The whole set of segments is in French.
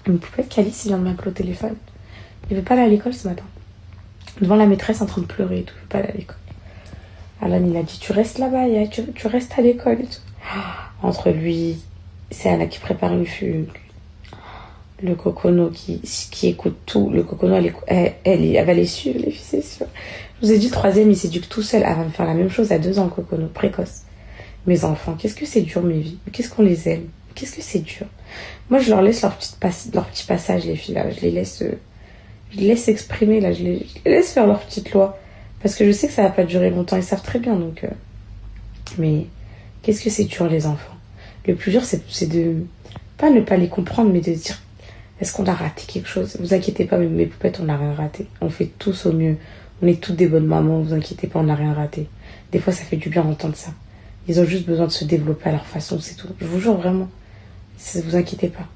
Une poupette, Calice, il vient de m'appeler au téléphone. Il veut pas aller à l'école ce matin. Devant la maîtresse en train de pleurer et tout. Il veut pas aller à l'école. Alan, il a dit, tu restes là-bas, tu restes à l'école et tout. Entre lui, c'est Anna qui prépare une fugue. Le cocono qui écoute tout. Le cocono, elle va les suivre, les filles, c'est sûr. Je vous ai dit, le troisième, il s'éduque tout seul. Elle va me faire la même chose à 2 ans, le cocono, précoce. Mes enfants, qu'est-ce que c'est dur, mes vies. Qu'est-ce qu'on les aime. Qu'est-ce que c'est dur. Moi, je leur laisse leur petit passage, les filles, là. Je les laisse exprimer, là. Je les laisse faire leur petite loi. Parce que je sais que ça va pas durer longtemps. Ils savent très bien, donc... Mais qu'est-ce que c'est dur, les enfants. Le plus dur, c'est de... Pas ne pas les comprendre, mais de se dire... Est-ce qu'on a raté quelque chose? Vous inquiétez pas, mes poupettes, on n'a rien raté. On fait tous au mieux. On est toutes des bonnes mamans, vous inquiétez pas, on n'a rien raté. Des fois, ça fait du bien d'entendre ça. Ils ont juste besoin de se développer à leur façon, c'est tout. Je vous jure, vraiment. Vous inquiétez pas.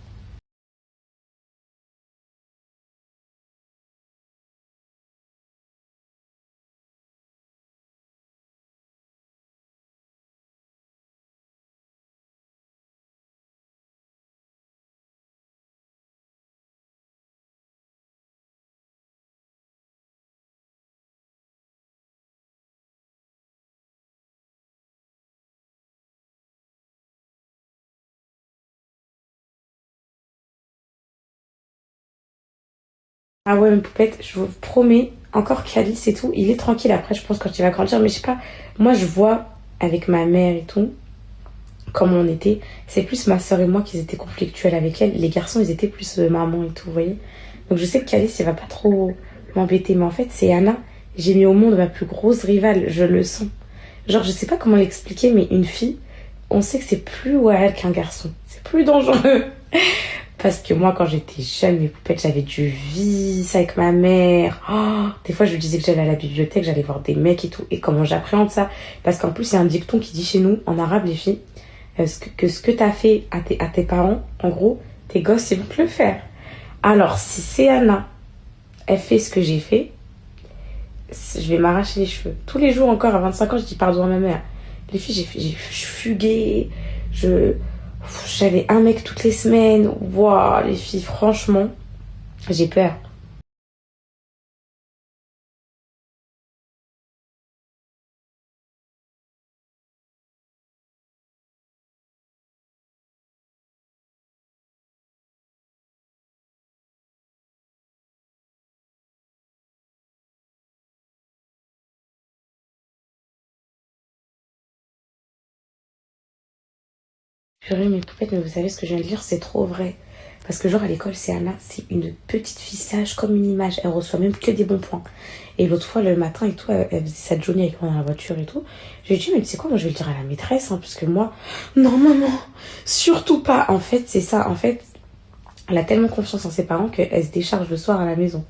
Ah ouais, mes poupettes, je vous promets, encore Calice et tout, il est tranquille après, je pense, quand il va grandir. Mais je sais pas, moi, je vois avec ma mère et tout, comment on était. C'est plus ma soeur et moi qui étaient conflictuels avec elle. Les garçons, ils étaient plus maman et tout, vous voyez. Donc je sais que Calice, il va pas trop m'embêter. Mais en fait, c'est Anna. J'ai mis au monde ma plus grosse rivale, je le sens. Genre, je sais pas comment l'expliquer, mais une fille, on sait que c'est plus ouais qu'un garçon. C'est plus dangereux. Parce que moi, quand j'étais jeune, mes poupettes, j'avais du vice avec ma mère. Oh, des fois, je lui disais que j'allais à la bibliothèque, j'allais voir des mecs et tout. Et comment j'appréhende ça? Parce qu'en plus, il y a un dicton qui dit chez nous, en arabe, les filles, ce que t'as fait à tes parents, en gros, tes gosses, ils vont te le faire. Alors, si c'est Anna, elle fait ce que j'ai fait, je vais m'arracher les cheveux. Tous les jours encore, à 25 ans, je dis pardon à ma mère. Les filles, j'ai fugué, j'avais un mec toutes les semaines. Waouh, les filles, franchement, j'ai peur. Purée, mes poupettes, mais vous savez ce que je viens de dire, c'est trop vrai. Parce que genre à l'école, c'est Anna, c'est une petite fille sage comme une image. Elle reçoit même que des bons points. Et l'autre fois, le matin et tout, elle faisait ça de Johnny avec moi dans la voiture et tout. J'ai dit, mais tu sais quoi, moi je vais le dire à la maîtresse, hein, parce que moi, non maman, surtout pas. En fait, c'est ça. En fait, elle a tellement confiance en ses parents qu'elle se décharge le soir à la maison.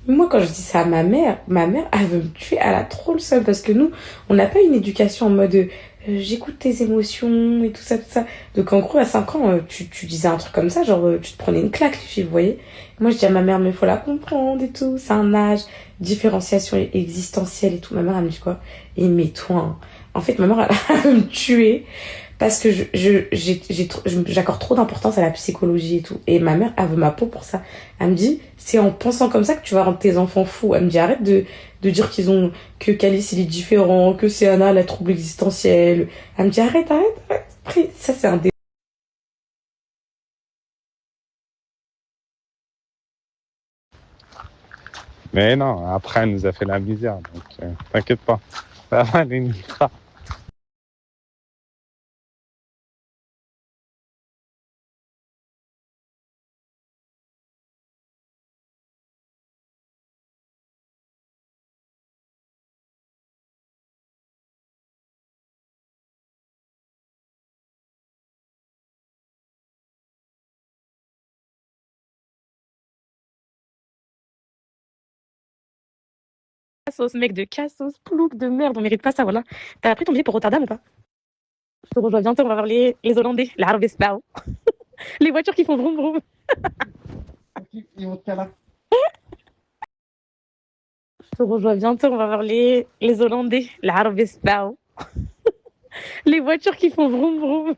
Moi, quand je dis ça à ma mère, elle veut me tuer, elle a trop le seum parce que nous, on n'a pas une éducation en mode j'écoute tes émotions et tout ça, tout ça. Donc en gros, à 5 ans, tu disais un truc comme ça, genre tu te prenais une claque, les filles, vous voyez. Moi, je dis à ma mère, mais il faut la comprendre et tout, c'est un âge, différenciation existentielle et tout. Ma mère, elle me dit quoi? Et mets-toi, hein. En fait, ma mère, elle veut me tuer parce que j'accorde trop d'importance à la psychologie et tout. Et ma mère, elle veut ma peau pour ça. Elle me dit, c'est en pensant comme ça que tu vas rendre tes enfants fous. Elle me dit, arrête de dire que Calice, il est différent, que c'est Anna, la trouble existentielle. Elle me dit, arrête. Après, ça, c'est un débat. Mais non, après, elle nous a fait la misère, donc t'inquiète pas. Ça va, elle ira. Cassos, mec de Cassos, plouc de merde, on mérite pas ça, voilà. T'as pris ton billet pour Rotterdam ou pas? Je te rejoins bientôt, on va voir les Hollandais, la Harvestbouw. Les voitures qui font vroom vroom. Je te rejoins bientôt, on va voir les Hollandais, la Harvestbouw. Les voitures qui font vroom vroom.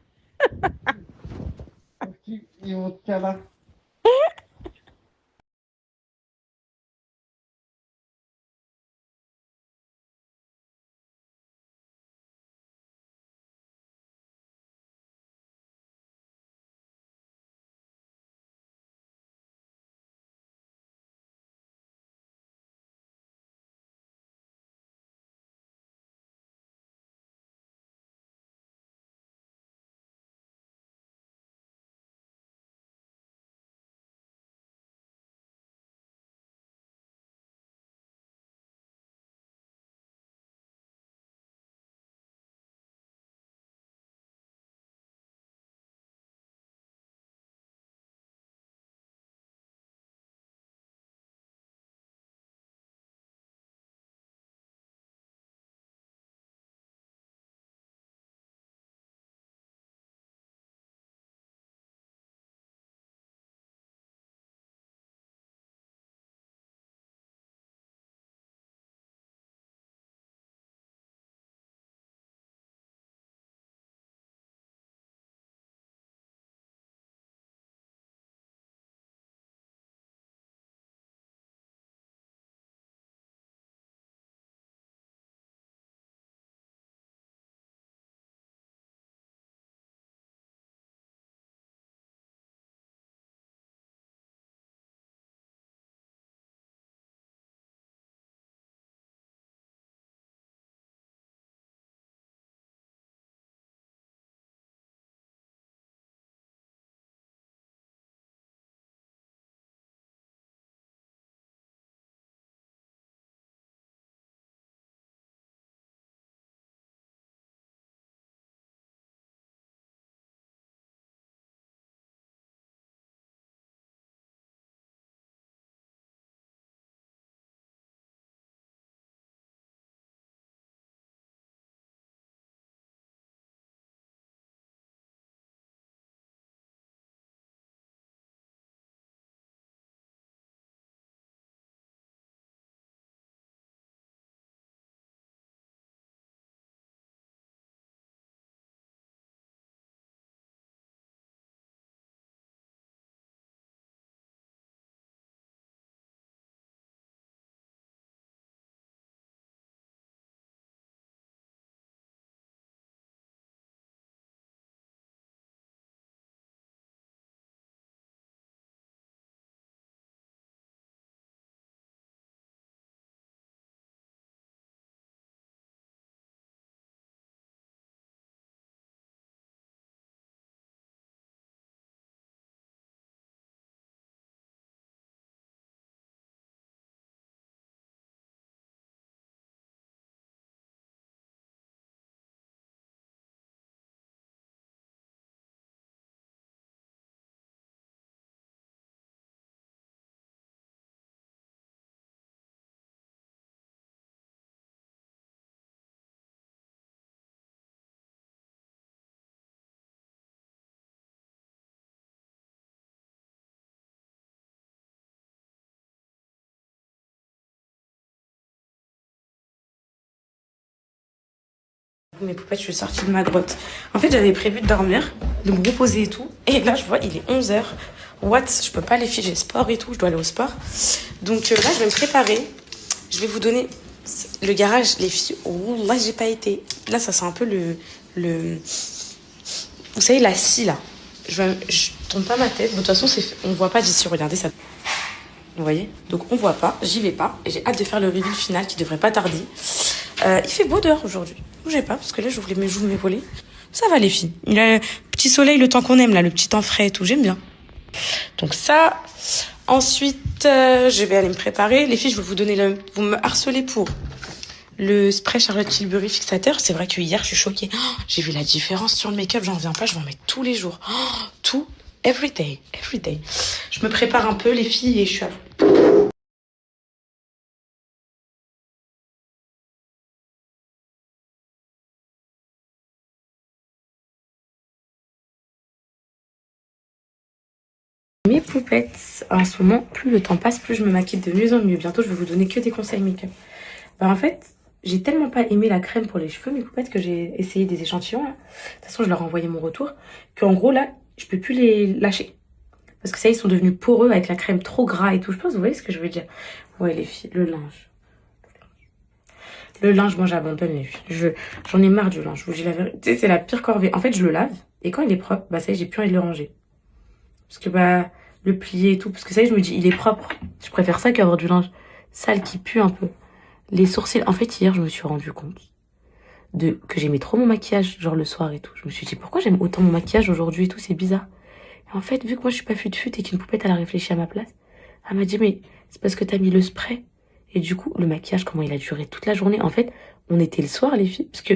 Mes poupettes, je suis sortie de ma grotte. En fait, j'avais prévu de dormir, de me reposer et tout. Et là, je vois, il est 11 h. What? Je peux pas, les filles, j'ai sport et tout, je dois aller au sport. Donc là, je vais me préparer. Je vais vous donner le garage, les filles. Oh, là, j'ai pas été. Là, ça sent un peu le... Vous savez, la scie, là. Je tourne pas ma tête. De toute façon, on voit pas d'ici. Regardez ça. Vous voyez? Donc, on voit pas. J'y vais pas. Et j'ai hâte de faire le reveal final qui devrait pas tarder. Il fait beau dehors aujourd'hui. Bougez pas, parce que là, j'ouvre mes joues, mes volets. Ça va, les filles. Il a le petit soleil, le temps qu'on aime, là. Le petit temps frais et tout. J'aime bien. Donc ça. Ensuite, je vais aller me préparer. Les filles, je vais vous donner vous me harcelez pour le spray Charlotte Tilbury fixateur. C'est vrai que hier, je suis choquée. Oh, j'ai vu la différence sur le make-up. J'en reviens pas. Je vais en mettre tous les jours. Oh, every day. Je me prépare un peu, les filles, et je suis à vous. Mes poupettes, en ce moment, plus le temps passe, plus je me maquille de mieux en mieux. Bientôt, je vais vous donner que des conseils make-up. En fait, j'ai tellement pas aimé la crème pour les cheveux, mes poupettes, que j'ai essayé des échantillons. Là. De toute façon, je leur ai envoyé mon retour. Qu'en gros, là, je peux plus les lâcher. Parce que ça, ils sont devenus poreux avec la crème trop gras et tout. Je pense, vous voyez ce que je veux dire? Ouais, les filles, le linge. Le linge, moi, j'abandonne, les filles. J'en ai marre du linge. Je vous dis la vérité, c'est la pire corvée. En fait, je le lave. Et quand il est propre, ça y est, j'ai plus envie de le ranger. Parce que, le plier et tout. Parce que ça y est, je me dis, il est propre. Je préfère ça qu'avoir du linge sale qui pue un peu. Les sourcils, en fait, hier, je me suis rendu compte que j'aimais trop mon maquillage, genre le soir et tout. Je me suis dit, pourquoi j'aime autant mon maquillage aujourd'hui et tout, c'est bizarre. Et en fait, vu que moi, je suis pas fut et qu'une poupette, elle a réfléchi à ma place, elle m'a dit, mais c'est parce que t'as mis le spray. Et du coup, le maquillage, comment il a duré toute la journée. En fait, on était le soir, les filles, parce que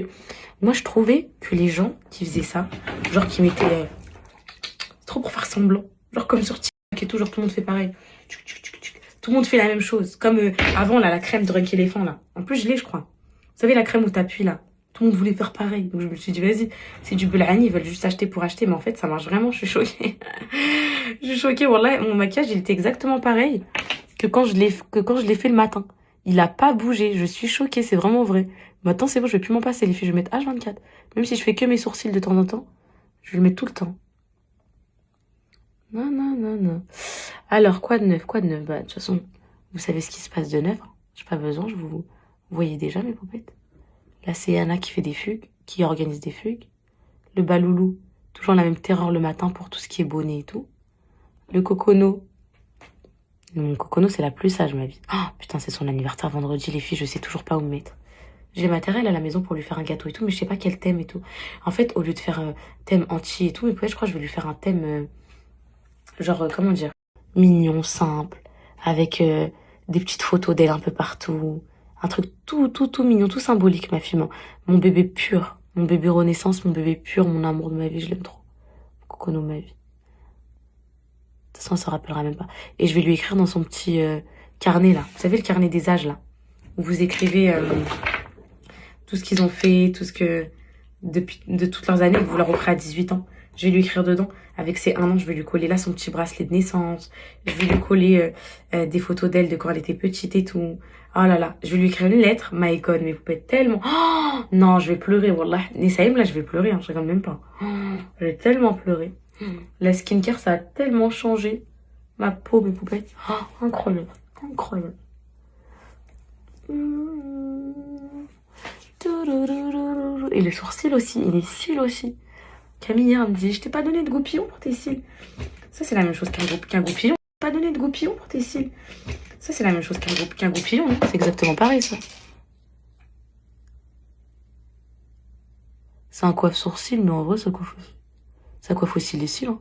moi, je trouvais que les gens qui faisaient ça, genre qui mettaient trop pour faire semblant, genre comme sur TikTok et tout, genre tout le monde fait pareil. Tout le monde fait la même chose. Comme avant, là, la crème Drunk Elephant, là. En plus, je l'ai, je crois. Vous savez, la crème où t'appuies, là. Tout le monde voulait faire pareil. Donc, je me suis dit, vas-y, c'est du Belani, ils veulent juste acheter pour acheter. Mais en fait, ça marche vraiment, je suis choquée. Je suis choquée, wallah. Mon maquillage, il était exactement pareil que quand je l'ai fait le matin. Il a pas bougé. Je suis choquée, c'est vraiment vrai. Maintenant, c'est bon, je vais plus m'en passer, les filles. Je vais mettre H24. Même si je fais que mes sourcils de temps en temps, je vais le mettre tout le temps. Non. Alors, quoi de neuf? De toute façon, vous savez ce qui se passe de neuf. J'ai pas besoin, vous voyez déjà mes poupettes. Là, c'est Anna qui fait des fugues, qui organise des fugues. Le Baloulou, toujours la même terreur le matin pour tout ce qui est bonnet et tout. Le Cocono. Mon Cocono, c'est la plus sage, ma vie. Oh, putain, c'est son anniversaire vendredi, les filles, je sais toujours pas où me mettre. J'ai matériel à la maison pour lui faire un gâteau et tout, mais je sais pas quel thème et tout. En fait, au lieu de faire thème anti et tout, mais peut-être je crois que je vais lui faire un thème... genre, comment dire, mignon, simple, avec des petites photos d'elle un peu partout. Un truc tout mignon, tout symbolique, ma fille. Mon bébé pur, mon bébé renaissance, mon bébé pur, mon amour de ma vie, je l'aime trop. Cocono, ma vie. De toute façon, elle se rappellera même pas. Et je vais lui écrire dans son petit carnet, là. Vous savez, le carnet des âges, là. Où vous écrivez tout ce qu'ils ont fait, tout ce que... de toutes leurs années, que vous leur offrez à 18 ans. Je vais lui écrire dedans. Avec ses 1 an, je vais lui coller là son petit bracelet de naissance. Je vais lui coller des photos d'elle de quand elle était petite et tout. Oh là là. Je vais lui écrire une lettre. My God, mes poupettes tellement... Oh non, je vais pleurer, wallah. Nessaïm, là, je vais pleurer. Hein, je rigole même pas. Oh, je vais tellement pleurer. La skincare, ça a tellement changé. Ma peau, mes poupettes. Oh, incroyable. Incroyable. Et le sourcil aussi. Et les cils aussi. Camille me dit, je t'ai pas donné de goupillon pour tes cils. Ça, c'est la même chose qu'un goupillon. Pas donné de goupillon pour tes cils. Ça, c'est la même chose qu'un goupillon. Hein. C'est exactement pareil, ça. C'est un coiffe sourcil, mais en vrai, ça coiffe aussi les cils. Hein.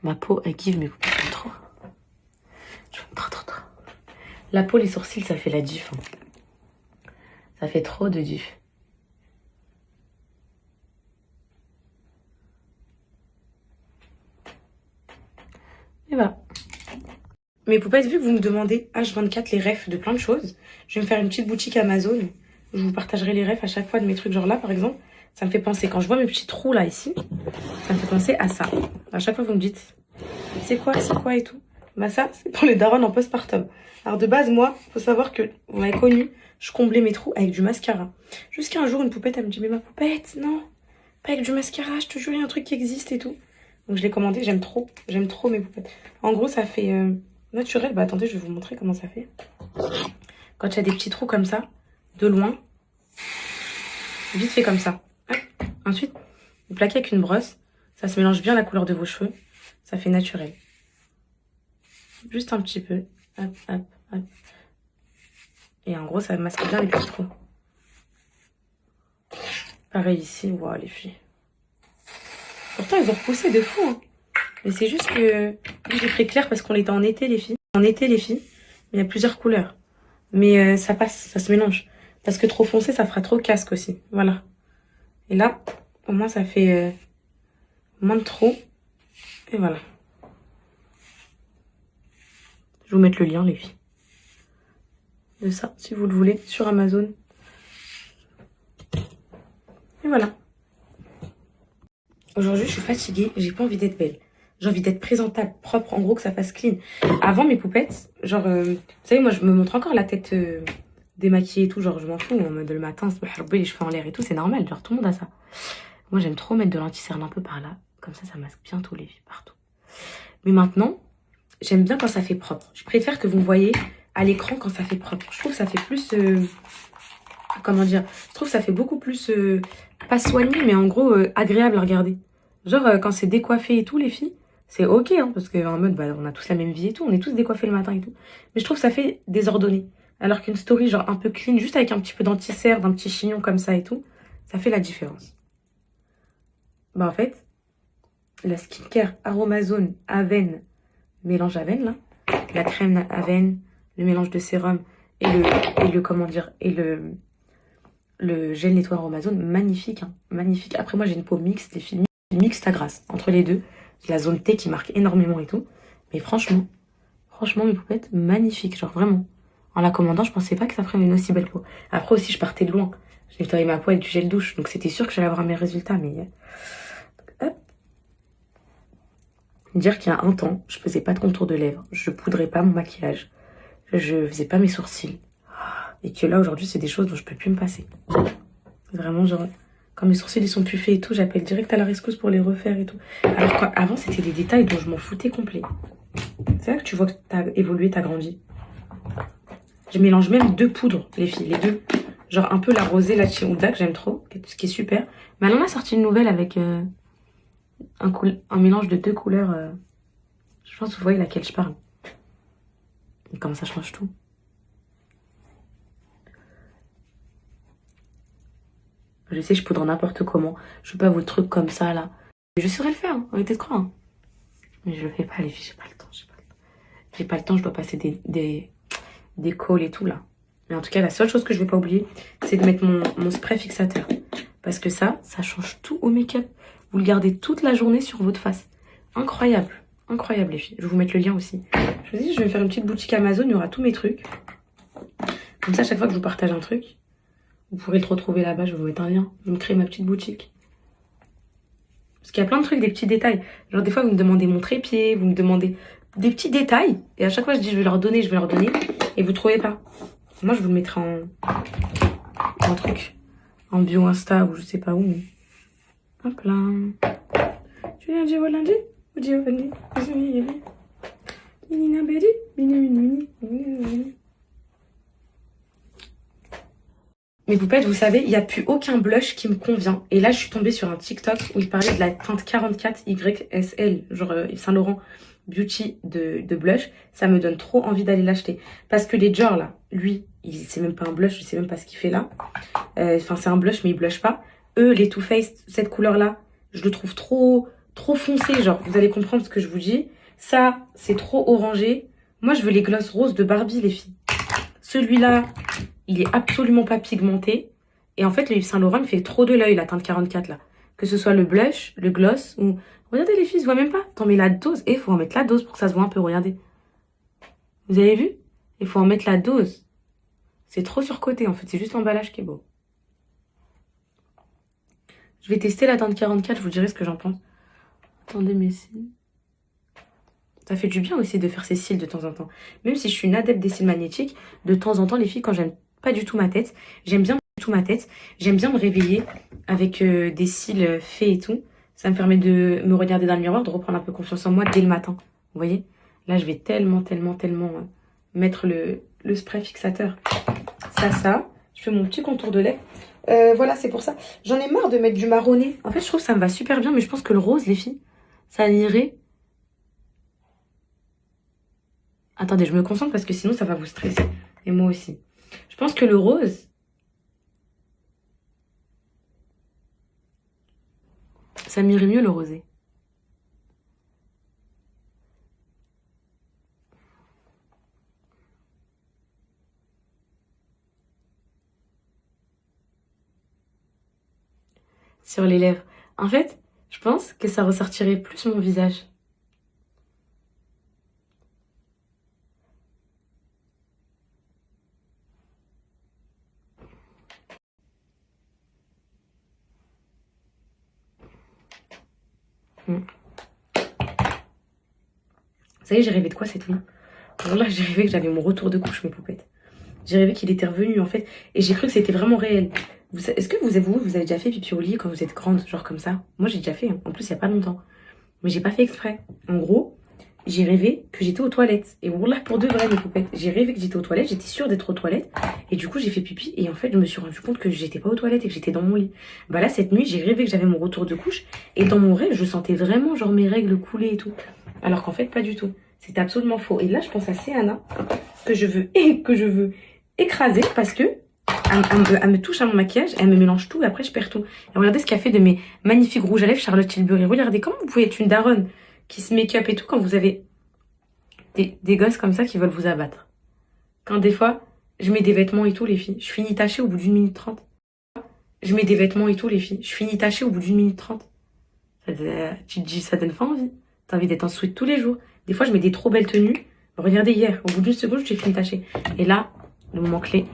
Ma peau, elle kiffe mes poupées, j'aime trop. J'aime trop. La peau, les sourcils, ça fait la diff. Hein. Ça fait trop de diff. Et voilà. Mes poupettes, vu que vous me demandez H24 les refs de plein de choses, je vais me faire une petite boutique Amazon. Je vous partagerai les refs à chaque fois de mes trucs, genre là, par exemple. Ça me fait penser, quand je vois mes petits trous là, ici, ça me fait penser à ça. À chaque fois, vous me dites, c'est quoi et tout. Bah ça, c'est pour les darons en postpartum. Alors de base, moi, faut savoir que, vous m'avez connu, je comblais mes trous avec du mascara. Jusqu'à un jour, une poupette, elle me dit, mais ma poupette, non, pas avec du mascara, je te jure, il y a un truc qui existe et tout. Donc je l'ai commandé, j'aime trop mes poupettes. En gros, ça fait naturel. Bah attendez, je vais vous montrer comment ça fait. Quand il y a des petits trous comme ça, de loin, vite fait comme ça. Hop. Ensuite, vous plaquez avec une brosse. Ça se mélange bien la couleur de vos cheveux. Ça fait naturel. Juste un petit peu. Hop, hop, hop. Et en gros, ça masque bien les petits trous. Pareil ici. Waouh, les filles. Pourtant, ils ont repoussé de fou. Hein. Mais c'est juste que j'ai pris clair parce qu'on était en été, les filles. En été, les filles, il y a plusieurs couleurs. Mais ça passe, ça se mélange. Parce que trop foncé, ça fera trop casque aussi. Voilà. Et là, au moins, ça fait moins de trous. Et voilà. Je vais vous mettre le lien, les filles. De ça, si vous le voulez, sur Amazon. Et voilà. Aujourd'hui, je suis fatiguée. J'ai pas envie d'être belle. J'ai envie d'être présentable, propre, en gros, que ça fasse clean. Avant, mes poupettes, genre, vous savez, moi, je me montre encore la tête démaquillée et tout. Genre, je m'en fous. En mode le matin, les cheveux en l'air et tout, c'est normal. Genre, tout le monde a ça. Moi, j'aime trop mettre de l'anti-cerne un peu par là. Comme ça masque bien tous les vies partout. Mais maintenant, j'aime bien quand ça fait propre. Je préfère que vous me voyez à l'écran quand ça fait propre. Je trouve que ça fait plus... comment dire? Je trouve que ça fait beaucoup plus... pas soigné, mais en gros, agréable à regarder. Genre, quand c'est décoiffé et tout, les filles, c'est ok, hein, parce qu'en mode, bah, on a tous la même vie et tout. On est tous décoiffés le matin et tout. Mais je trouve que ça fait désordonné. Alors qu'une story, genre, un peu clean, juste avec un petit peu d'anti-cerne, d'un petit chignon comme ça et tout, ça fait la différence. Bah, en fait, la skincare Aromazone Avène, mélange Avène, là, la crème Avène, le mélange de sérum et le comment dire, et le gel nettoyant Aromazone, magnifique, hein, magnifique. Après, moi, j'ai une peau mixte, les filles, mixte à grasse, entre les deux. J'ai la zone T qui marque énormément et tout. Mais franchement, mes poupettes, magnifiques, genre vraiment. En la commandant, je pensais pas que ça ferait une aussi belle peau. Après aussi, je partais de loin. J'ai nettoyé ma peau avec du gel douche, donc c'était sûr que j'allais avoir mes résultats, mais... Hop. Dire qu'il y a un temps, je faisais pas de contour de lèvres, je poudrais pas mon maquillage, je faisais pas mes sourcils. Et que là, aujourd'hui, c'est des choses dont je peux plus me passer. Vraiment, genre, quand mes sourcils ils sont plus faits et tout, j'appelle direct à la rescousse pour les refaire et tout. Alors qu'avant, c'était des détails dont je m'en foutais complet. C'est là que tu vois que t'as évolué, t'as grandi. Je mélange même deux poudres, les filles, les deux. Genre un peu la rosée, la Chihuahua, que j'aime trop, ce qui est super. Mais elle en a sorti une nouvelle avec un mélange de deux couleurs. Je pense que vous voyez laquelle je parle. Et comment ça change tout. Je sais, je poudre n'importe comment. Je fais pas vos trucs comme ça, là. Je saurais le faire, hein, arrêtez de croire. Hein. Mais je le fais pas, les filles, j'ai pas le temps. J'ai pas le temps, je dois passer des calls et tout, là. Mais en tout cas, la seule chose que je vais pas oublier, c'est de mettre mon spray fixateur. Parce que ça change tout au make-up. Vous le gardez toute la journée sur votre face. Incroyable. Incroyable, les filles. Je vais vous mettre le lien aussi. Je vous dis, je vais me faire une petite boutique Amazon, il y aura tous mes trucs. Comme ça, à chaque fois que je vous partage un truc, vous pourrez le retrouver là-bas, je vais vous mettre un lien. Je vais me créer ma petite boutique. Parce qu'il y a plein de trucs, des petits détails. Genre des fois, vous me demandez mon trépied, vous me demandez des petits détails. Et à chaque fois, je dis, je vais leur donner. Et vous trouvez pas. Moi, je vous le mettrai en truc. En bio Insta ou je sais pas où. Mais... Hop là. Tu viens dire au lundi? Ou dire au lundi? Mes poupettes, vous savez, il n'y a plus aucun blush qui me convient. Et là, je suis tombée sur un TikTok où il parlait de la teinte 44 YSL, genre Yves Saint Laurent Beauty de blush. Ça me donne trop envie d'aller l'acheter. Parce que les Dior, là, lui, c'est même pas un blush, je sais même pas ce qu'il fait là. Enfin, c'est un blush, mais il blush pas. Eux, les Too Faced, cette couleur-là, je le trouve trop foncé. Genre, vous allez comprendre ce que je vous dis. Ça, c'est trop orangé. Moi, je veux les glosses roses de Barbie, les filles. Celui-là... il est absolument pas pigmenté. Et en fait, le Yves Saint Laurent me fait trop de l'œil, la teinte 44 là. Que ce soit le blush, le gloss ou... Regardez les filles, ça se voit même pas. T'en mets la dose. Et il faut en mettre la dose pour que ça se voit un peu, regardez. Vous avez vu? Il faut en mettre la dose. C'est trop surcoté en fait, c'est juste l'emballage qui est beau. Je vais tester la teinte 44, je vous dirai ce que j'en pense. Attendez mes cils. Ça fait du bien aussi de faire ses cils de temps en temps. Même si je suis une adepte des cils magnétiques, de temps en temps, les filles, quand j'aime pas du tout ma tête, j'aime bien tout ma tête, j'aime bien me réveiller avec des cils faits et tout. Ça me permet de me regarder dans le miroir, de reprendre un peu confiance en moi dès le matin. Vous voyez? Là, je vais tellement mettre le spray fixateur. Ça. Je fais mon petit contour de lait. Voilà, c'est pour ça. J'en ai marre de mettre du marronné. En fait, je trouve que ça me va super bien, mais je pense que le rose, les filles, ça irait. Attendez, je me concentre parce que sinon ça va vous stresser. Et moi aussi. Je pense que le rose, ça m'irait mieux le rosé. Sur les lèvres. En fait, je pense que ça ressortirait plus mon visage. Vous savez, j'ai rêvé de quoi cette nuit? Alors là, j'ai rêvé que j'avais mon retour de couche, mes poupettes. J'ai rêvé qu'il était revenu, en fait. Et j'ai cru que c'était vraiment réel. Est-ce que vous avez déjà fait pipi au lit quand vous êtes grande, genre comme ça? Moi, j'ai déjà fait, hein. En plus, il n'y a pas longtemps. Mais j'ai pas fait exprès. En gros, j'ai rêvé que j'étais aux toilettes. Et voilà, pour de vrai, mes poupettes. J'ai rêvé que j'étais aux toilettes, j'étais sûre d'être aux toilettes. Et du coup, j'ai fait pipi. Et en fait, je me suis rendu compte que j'étais pas aux toilettes et que j'étais dans mon lit. Bah là, cette nuit, j'ai rêvé que j'avais mon retour de couche. Et dans mon rêve, je sentais vraiment, genre, mes règles couler et tout. Alors qu'en fait, pas du tout. C'était absolument faux. Et là, je pense à Céana, que je veux écraser parce que elle me touche à mon maquillage, elle me mélange tout et après je perds tout. Et regardez ce qu'elle fait de mes magnifiques rouges à lèvres Charlotte Tilbury. Regardez comment vous pouvez être une daronne qui se make-up et tout quand vous avez des gosses comme ça qui veulent vous abattre. Quand des fois, je mets des vêtements et tout, les filles, je finis tachée au bout d'une minute 30. Je mets des vêtements et tout, les filles, je finis tachée au bout d'une minute 30. Tu te dis, ça donne pas envie. T'as envie d'être en sweat tous les jours. Des fois, je mets des trop belles tenues. Regardez hier, au bout d'une seconde, j'ai fini tachée. Et là, le moment clé.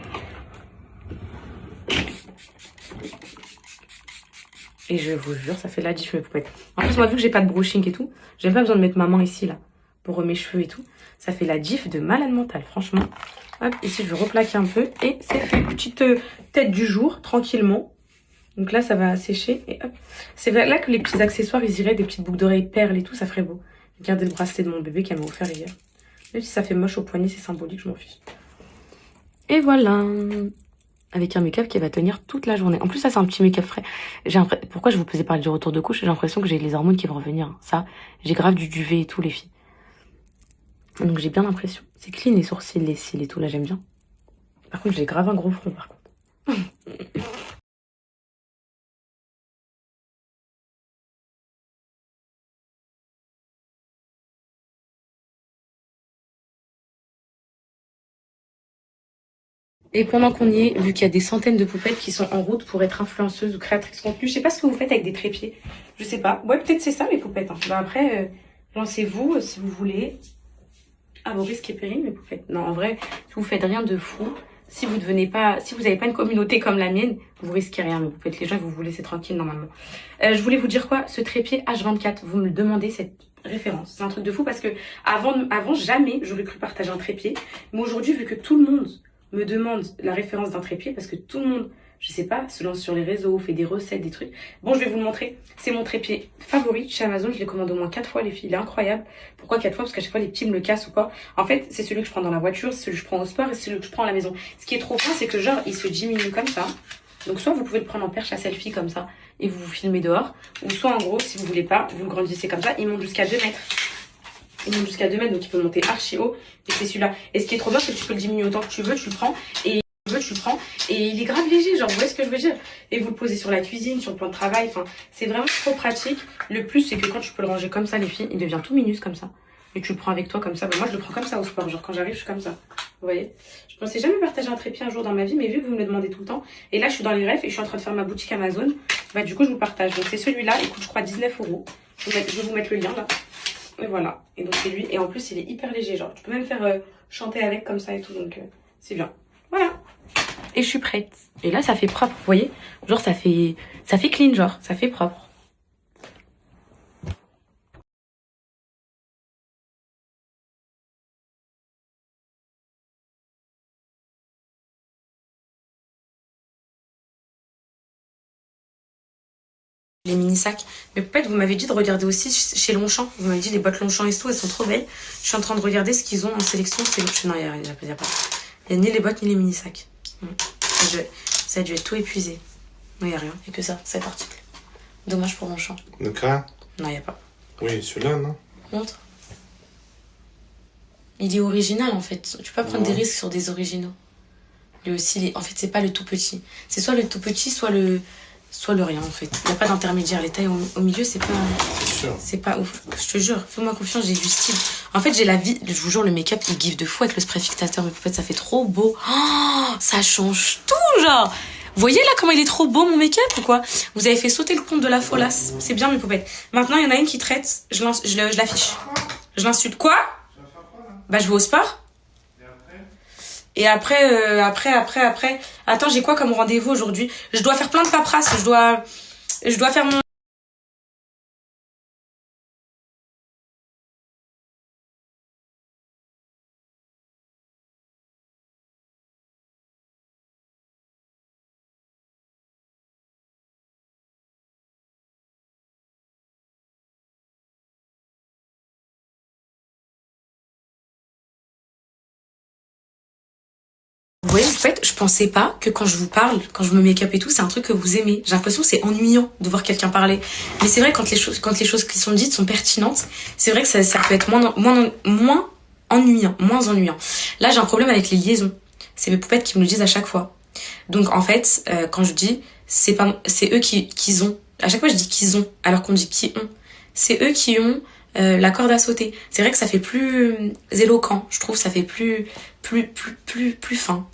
Et je vous jure, ça fait la diff, mes poupettes. En plus, moi, vu que j'ai pas de brushing et tout, j'ai même pas besoin de mettre ma main ici, là, pour mes cheveux et tout. Ça fait la diff de malade mental, franchement. Hop, ici, je replaque un peu. Et c'est fait. Petite tête du jour, tranquillement. Donc là, ça va sécher. Et hop. C'est là que les petits accessoires, ils iraient, des petites boucles d'oreilles, perles et tout, ça ferait beau. Regardez le bracelet de mon bébé qu'elle m'a offert hier. Même si ça fait moche au poignet, c'est symbolique, je m'en fiche. Et voilà. Avec un make-up qui va tenir toute la journée. En plus, ça, c'est un petit make-up frais. Pourquoi je vous faisais parler du retour de couche? J'ai l'impression que j'ai les hormones qui vont revenir. Ça, j'ai grave du duvet et tout, les filles. Donc, j'ai bien l'impression. C'est clean, les sourcils, les cils et tout. Là, j'aime bien. Par contre, j'ai grave un gros front, par contre. Et pendant qu'on y est, vu qu'il y a des centaines de poupettes qui sont en route pour être influenceuses ou créatrices de contenu, je sais pas ce que vous faites avec des trépieds. Je sais pas. Ouais, peut-être c'est ça les poupettes. Hein. Bah après, lancez-vous si vous voulez. À vos risques et périls, mes poupettes. Non, en vrai, si vous faites rien de fou, si vous n'avez pas une communauté comme la mienne, vous risquez rien, mes poupettes. Les gens, vous laissez tranquille normalement. Je voulais vous dire quoi? Ce trépied H24, vous me le demandez cette référence. C'est un truc de fou parce que avant jamais j'aurais cru partager un trépied. Mais aujourd'hui, vu que tout le monde me demande la référence d'un trépied, parce que tout le monde, je sais pas, se lance sur les réseaux, fait des recettes, des trucs. Bon, je vais vous le montrer. C'est mon trépied favori chez Amazon. Je l'ai commandé au moins 4 fois, les filles. Il est incroyable. Pourquoi 4 fois? Parce qu'à chaque fois, les petits me le cassent ou quoi. En fait, c'est celui que je prends dans la voiture, c'est celui que je prends au sport et c'est celui que je prends à la maison. Ce qui est trop bien, c'est que genre, il se diminue comme ça. Donc, soit vous pouvez le prendre en perche à selfie comme ça et vous vous filmez dehors. Ou soit, en gros, si vous voulez pas, vous le grandissez comme ça. Il monte jusqu'à 2 mètres. Il monte jusqu'à 2 mètres, donc il peut monter archi haut. Et c'est celui-là. Et ce qui est trop bien, c'est que tu peux le diminuer autant que tu veux, tu le prends. Et tu le prends et il est grave léger, genre vous voyez ce que je veux dire, et vous le posez sur la cuisine, sur le plan de travail, enfin c'est vraiment trop pratique. Le plus c'est que quand tu peux le ranger comme ça, les filles, il devient tout minus comme ça et tu le prends avec toi comme ça. Bah, moi je le prends comme ça au sport, genre quand j'arrive je suis comme ça, vous voyez. Je pensais jamais partager un trépied un jour dans ma vie, mais vu que vous me le demandez tout le temps et là je suis dans les refs et je suis en train de faire ma boutique Amazon, bah du coup je vous le partage. Donc c'est celui-là, il coûte je crois 19 €. Je vais vous mettre le lien là et voilà. Et donc c'est lui, et en plus il est hyper léger, genre tu peux même faire chanter avec comme ça et tout, donc c'est bien. Voilà. et je suis prête. Et là, ça fait propre, vous voyez? Genre, ça fait clean, genre, ça fait propre. Les mini sacs. Mais peut-être vous m'avez dit de regarder aussi chez Longchamp. Vous m'avez dit les bottes Longchamp et tout, elles sont trop belles. Je suis en train de regarder ce qu'ils ont en sélection. Non, il n'y a pas. Il n'y a ni les bottes ni les mini sacs. Ça a dû être tout épuisé. Non, il n'y a rien. Il n'y a que ça, cet article. Dommage pour Longchamp. Le cas? Non, il n'y a pas. Oui, celui-là, non? Montre. Il est original en fait. Tu peux pas prendre des risques sur des originaux. Lui aussi, en fait, c'est pas le tout petit. C'est soit le tout petit, soit le rien en fait. Il n'y a pas d'intermédiaire. Les tailles au milieu, c'est pas ouf. Je te jure, fais-moi confiance, j'ai du style. En fait, j'ai la vie. Je vous jure, le make-up, il gifle de fou avec le spray fixateur. Mais peut-être ça fait trop beau. Oh, ça change tout, genre. Vous voyez là comment il est trop beau mon make-up ou quoi? Vous avez fait sauter le compte de la folasse. C'est bien mes poupettes. Maintenant, il y en a une qui traite. Je l'affiche. Je l'insulte. Quoi? Bah, je vais au sport. Et après. Attends, j'ai quoi comme rendez-vous aujourd'hui? Je dois faire plein de paperasse. Je dois faire mon... Ouais, en fait, je pensais pas que quand je vous parle, quand je me make-up et tout, c'est un truc que vous aimez. J'ai l'impression que c'est ennuyant de voir quelqu'un parler. Mais c'est vrai, quand les choses qui sont dites sont pertinentes, c'est vrai que ça peut être moins ennuyant, moins ennuyant. Là, j'ai un problème avec les liaisons. C'est mes poupettes qui me le disent à chaque fois. Donc, en fait, quand je dis, c'est eux qui ont. À chaque fois, je dis qu'ils ont, alors qu'on dit qui ont. C'est eux qui ont la corde à sauter. C'est vrai que ça fait plus éloquent. Je trouve ça fait plus fin.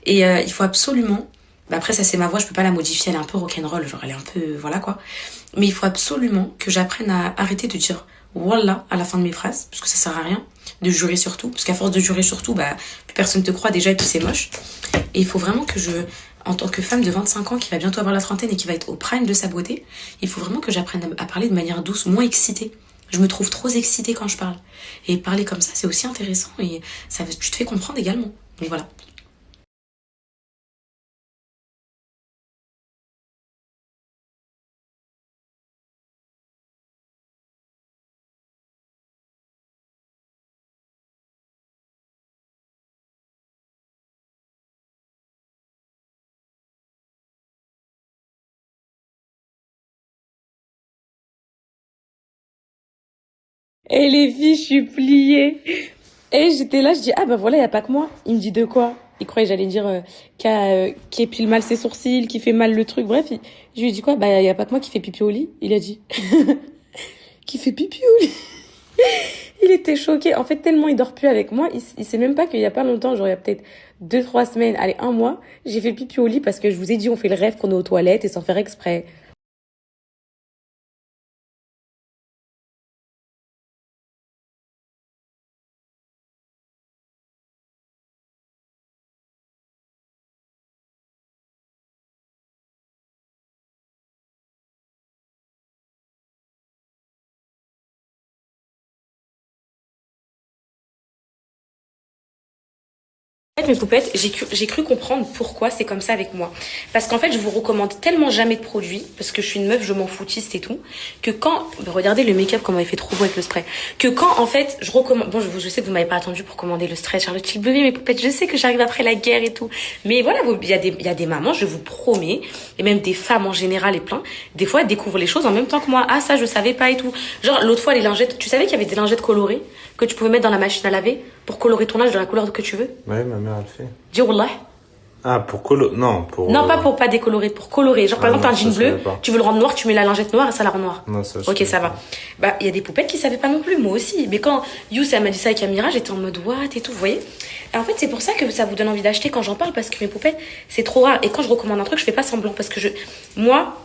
Et il faut absolument... Bah après, ça c'est ma voix, je peux pas la modifier, elle est un peu rock'n'roll, genre elle est un peu... Voilà quoi. Mais il faut absolument que j'apprenne à arrêter de dire « Wallah » à la fin de mes phrases, parce que ça sert à rien. De jurer surtout, parce qu'à force de jurer surtout, bah plus personne te croit déjà et puis c'est moche. Et il faut vraiment que en tant que femme de 25 ans qui va bientôt avoir la trentaine et qui va être au prime de sa beauté, il faut vraiment que j'apprenne à parler de manière douce, moins excitée. Je me trouve trop excitée quand je parle. Et parler comme ça, c'est aussi intéressant et tu te fais comprendre également. Donc voilà. Et les filles, je suis pliée. Et j'étais là, je dis, ah bah voilà, il n'y a pas que moi. Il me dit de quoi? Il croyait que j'allais dire qui épile mal ses sourcils, qui fait mal le truc. Bref, je lui ai dit quoi? Bah il n'y a pas que moi qui fait pipi au lit. Il a dit, qui fait pipi au lit? Il était choqué. En fait, tellement il dort plus avec moi, il sait même pas qu'il y a pas longtemps, genre il y a peut-être 2-3 semaines, allez, un mois, j'ai fait pipi au lit parce que je vous ai dit, on fait le rêve qu'on est aux toilettes et sans faire exprès. En fait, mes poupettes, j'ai cru comprendre pourquoi c'est comme ça avec moi. Parce qu'en fait, je vous recommande tellement jamais de produits, parce que je suis une meuf, je m'en foutiste et tout, que quand... Regardez le make-up, comment il fait trop beau avec le spray. Que quand, en fait, je recommande... Bon, je sais que vous m'avez pas attendu pour commander le spray Charlotte Tilbury, mes poupettes, je sais que j'arrive après la guerre et tout. Mais voilà, il y a des mamans, je vous promets, et même des femmes en général et plein, des fois, elles découvrent les choses en même temps que moi. Ah, ça, je savais pas et tout. Genre, l'autre fois, les lingettes... Tu savais qu'il y avait des lingettes colorées que tu pouvais mettre dans la machine à laver pour colorer ton linge de la couleur que tu veux? Ouais, ma mère, elle fait. Dis wallah. Ah, pour colorer. Non, pour. Non, pas pour pas décolorer, pour colorer. Genre, par exemple, t'as un jean bleu, tu veux le rendre noir, tu mets la lingette noire et ça la rend noire. Non, ça, ok, ça va. Bah, il y a des poupettes qui savaient pas non plus, moi aussi. Mais quand Youss, elle m'a dit ça avec Amira, j'étais en mode what et tout, vous voyez. Et en fait, c'est pour ça que ça vous donne envie d'acheter quand j'en parle, parce que mes poupettes, c'est trop rare. Et quand je recommande un truc, je fais pas semblant, parce que moi,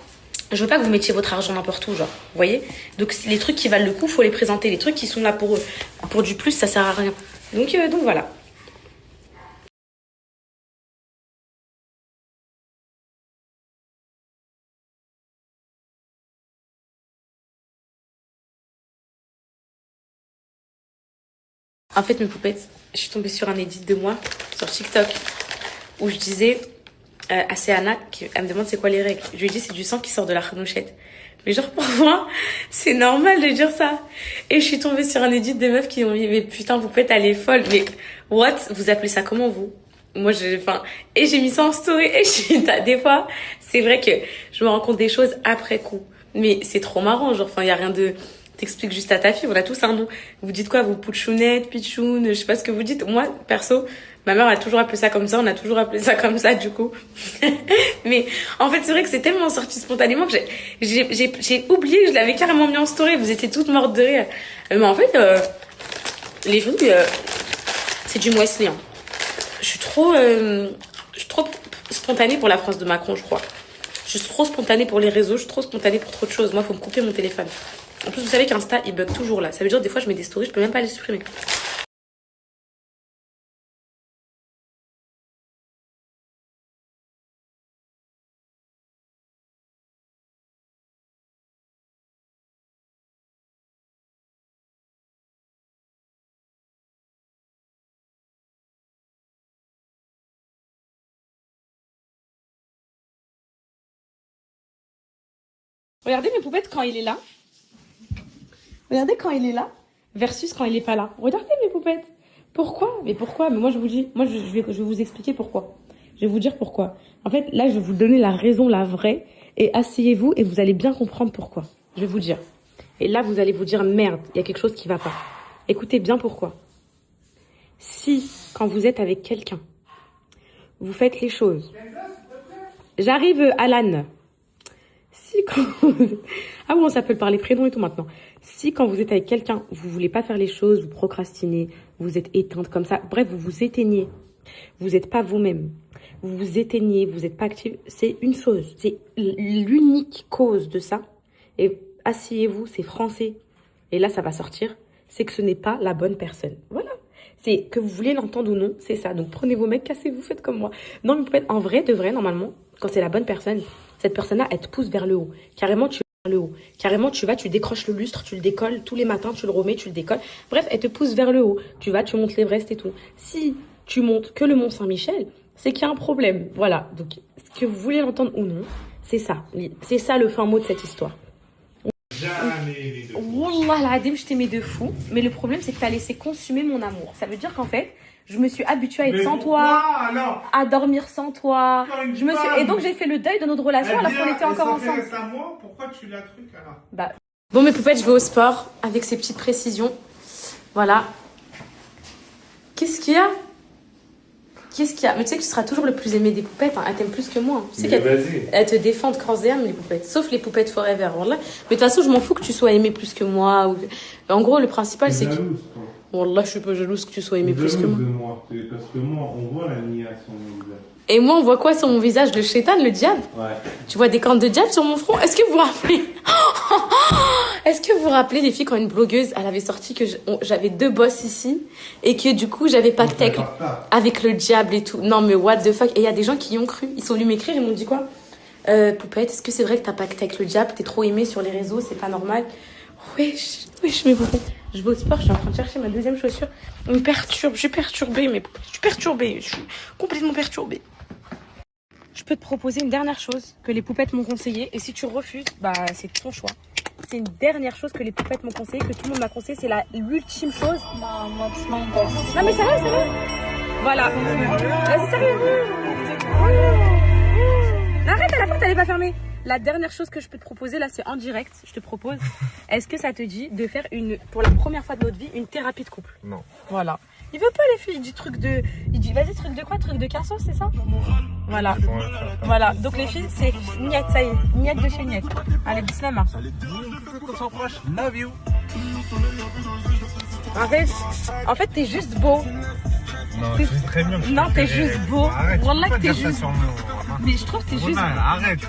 je veux pas que vous mettiez votre argent n'importe où, genre, vous voyez. Donc, les trucs qui valent le coup, faut les présenter. Les trucs qui sont là pour du plus, ça sert à rien. Donc voilà. En fait, mes poupettes, je suis tombée sur un edit de moi sur TikTok où je disais à Céana, elle me demande c'est quoi les règles. Je lui ai dit c'est du sang qui sort de la renouchette. Mais genre pour moi, c'est normal de dire ça. Et je suis tombée sur un edit des meufs qui ont dit mais putain poupette elle est folle. Mais what? Vous appelez ça comment vous? Moi et j'ai mis ça en story et des fois, c'est vrai que je me rends compte des choses après coup. Mais c'est trop marrant, genre y a rien de t'expliques juste à ta fille, on a tous un nom. Vous dites quoi, vous pouchounette, pitchoun, je sais pas ce que vous dites. Moi, perso, ma mère a toujours appelé ça comme ça, on a toujours appelé ça comme ça, du coup. Mais, en fait, c'est vrai que c'est tellement sorti spontanément que j'ai oublié que je l'avais carrément mis en story. Vous étiez toutes mortes de rire. Mais en fait, les filles, c'est du Wesley, hein. Je suis trop spontanée pour la France de Macron, je crois. Je suis trop spontanée pour les réseaux, je suis trop spontanée pour trop de choses. Moi, faut me couper mon téléphone. En plus, vous savez qu'Insta, il bug toujours là. Ça veut dire des fois, je mets des stories, je peux même pas les supprimer. Regardez mes poupettes quand il est là. Regardez quand il est là versus quand il est pas là. Regardez mes poupettes. Pourquoi? Mais pourquoi? Mais moi je vous dis, moi je vais vous expliquer pourquoi. Je vais vous dire pourquoi. En fait, là je vais vous donner la raison, la vraie, et asseyez-vous et vous allez bien comprendre pourquoi. Je vais vous dire. Et là vous allez vous dire merde, il y a quelque chose qui va pas. Écoutez bien pourquoi. Si quand vous êtes avec quelqu'un, vous faites les choses. J'arrive, Alan. Si quand ah oui, on s'appelle par les prénoms et tout maintenant. Si quand vous êtes avec quelqu'un, vous voulez pas faire les choses, vous procrastinez, vous êtes éteinte comme ça, bref, vous vous éteignez. Vous n'êtes pas vous-même. Vous vous éteignez, vous n'êtes pas active. C'est une chose, c'est l'unique cause de ça. Et asseyez-vous, c'est français. Et là, ça va sortir. C'est que ce n'est pas la bonne personne. Voilà. C'est que vous voulez l'entendre ou non, c'est ça. Donc prenez vos mecs, cassez-vous, faites comme moi. Non, mais en vrai, de vrai, normalement, quand c'est la bonne personne, cette personne-là, elle te pousse vers le haut. Carrément, tu vas vers le haut. Carrément, tu décroches le lustre, tu le décolles tous les matins, tu le remets, tu le décolles. Bref, elle te pousse vers le haut. Tu montes l'Everest et tout. Si tu montes que le Mont Saint-Michel, c'est qu'il y a un problème. Voilà. Donc, que vous voulez l'entendre ou non, c'est ça. C'est ça le fin mot de cette histoire. Wallah l'adem, je t'aimais de fou. Mais le problème, c'est que t'as laissé consumer mon amour. Ça veut dire qu'en fait, je me suis habituée à être sans toi, à dormir sans toi. Et donc, j'ai fait le deuil de notre relation alors qu'on était encore ensemble. À moi, pourquoi tu l'as truc alors? Bon, mes poupettes, je vais au sport avec ces petites précisions. Voilà. Qu'est-ce qu'il y a? Mais tu sais que tu seras toujours le plus aimé des poupettes. Hein. Elles t'aiment plus que moi. Hein. Tu sais qu'elles te défendent corps et âme, les poupettes. Sauf les poupettes forever. Wallah. Mais de toute façon, je m'en fous que tu sois aimé plus que moi. En gros, le principal, c'est que... Wallah, je suis pas jalouse que tu sois aimé plus que moi. Parce que moi, on voit la nia sur mon visage. Et moi, on voit quoi sur mon visage? Le shaitan, le diable? Ouais. Tu vois des cornes de diable sur mon front? Est-ce que vous vous rappelez? Est-ce que vous vous rappelez, les filles, quand une blogueuse, elle avait sorti que j'avais 2 bosses ici et que du coup, j'avais pas de tech avec le diable et tout. Non, mais what the fuck? Et il y a des gens qui y ont cru. Ils sont venus m'écrire, ils m'ont dit quoi? Poupette, est-ce que c'est vrai que t'as pas de tech avec le diable? T'es trop aimée sur les réseaux, c'est pas normal. Wesh, mes poupées. Je vais au sport, je suis en train de chercher ma deuxième chaussure. On me perturbe, je suis perturbée, mes poupées. Je suis perturbée, je suis complètement perturbée. Je peux te proposer une dernière chose que les poupettes m'ont conseillé. Et si tu refuses, c'est ton choix. C'est une dernière chose que les poupettes m'ont conseillé, que tout le monde m'a conseillé. C'est l'ultime chose. Non, mais sérieux. Voilà. C'est sérieux. Arrête, à la porte, elle n'est pas fermée. La dernière chose que je peux te proposer, là, c'est en direct. Je te propose. Est-ce que ça te dit de faire pour la première fois de notre vie, une thérapie de couple? Non. Voilà. Il veut pas, les filles. Il dit, vas-y, truc de quoi? Truc de cassos, c'est ça? Voilà. Voilà. Donc, les filles, c'est Niette, ça y est. Niette de chez Niette. Allez, bismillah. On s'approche. Love you. En fait, t'es juste beau. Non, c'est très bien. Non, t'es juste beau. Wallah que t'es juste. Mais je trouve que t'es juste. Arrête.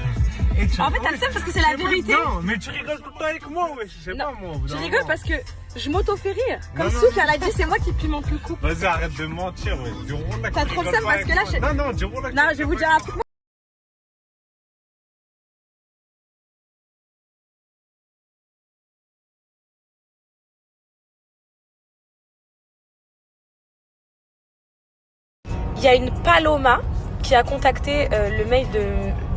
En fait, t'as le seum parce que c'est la vérité. Non, mais tu rigoles tout le temps avec moi, ouais. Je sais pas, moi. Je rigole parce que je m'auto-fais rire. Comme Souk, elle a dit, c'est moi qui pimente le coup. Vas-y, arrête de mentir, ouais. T'as trop le seum parce que là, Non, je vais vous dire un truc. y a une Paloma qui a contacté le mail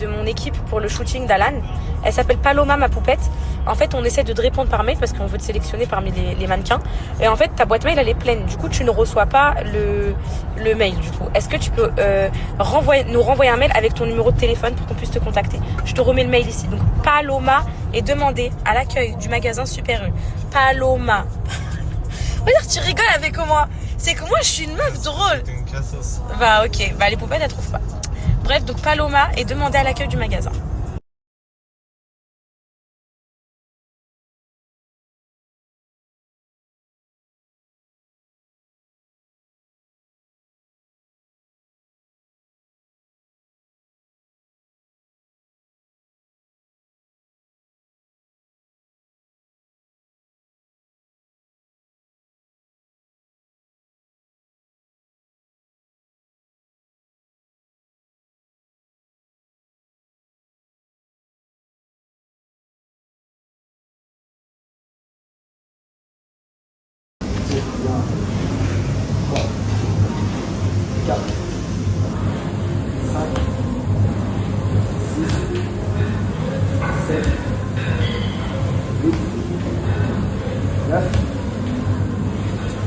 de mon équipe pour le shooting d'Alan. Elle s'appelle Paloma, ma poupette. En fait, on essaie de te répondre par mail parce qu'on veut te sélectionner parmi les mannequins. Et en fait, ta boîte mail, elle est pleine. Du coup, tu ne reçois pas le mail. Du coup, est-ce que tu peux nous renvoyer un mail avec ton numéro de téléphone pour qu'on puisse te contacter? Je te remets le mail ici. Donc, Paloma est demandée à l'accueil du magasin Super U. Paloma. Regarde, tu rigoles avec moi. C'est que moi, je suis une meuf drôle. T'es une cassos. Bah, ok. Bah, les poupées, elles trouvent pas. Bref, donc Paloma est demandée à l'accueil du magasin.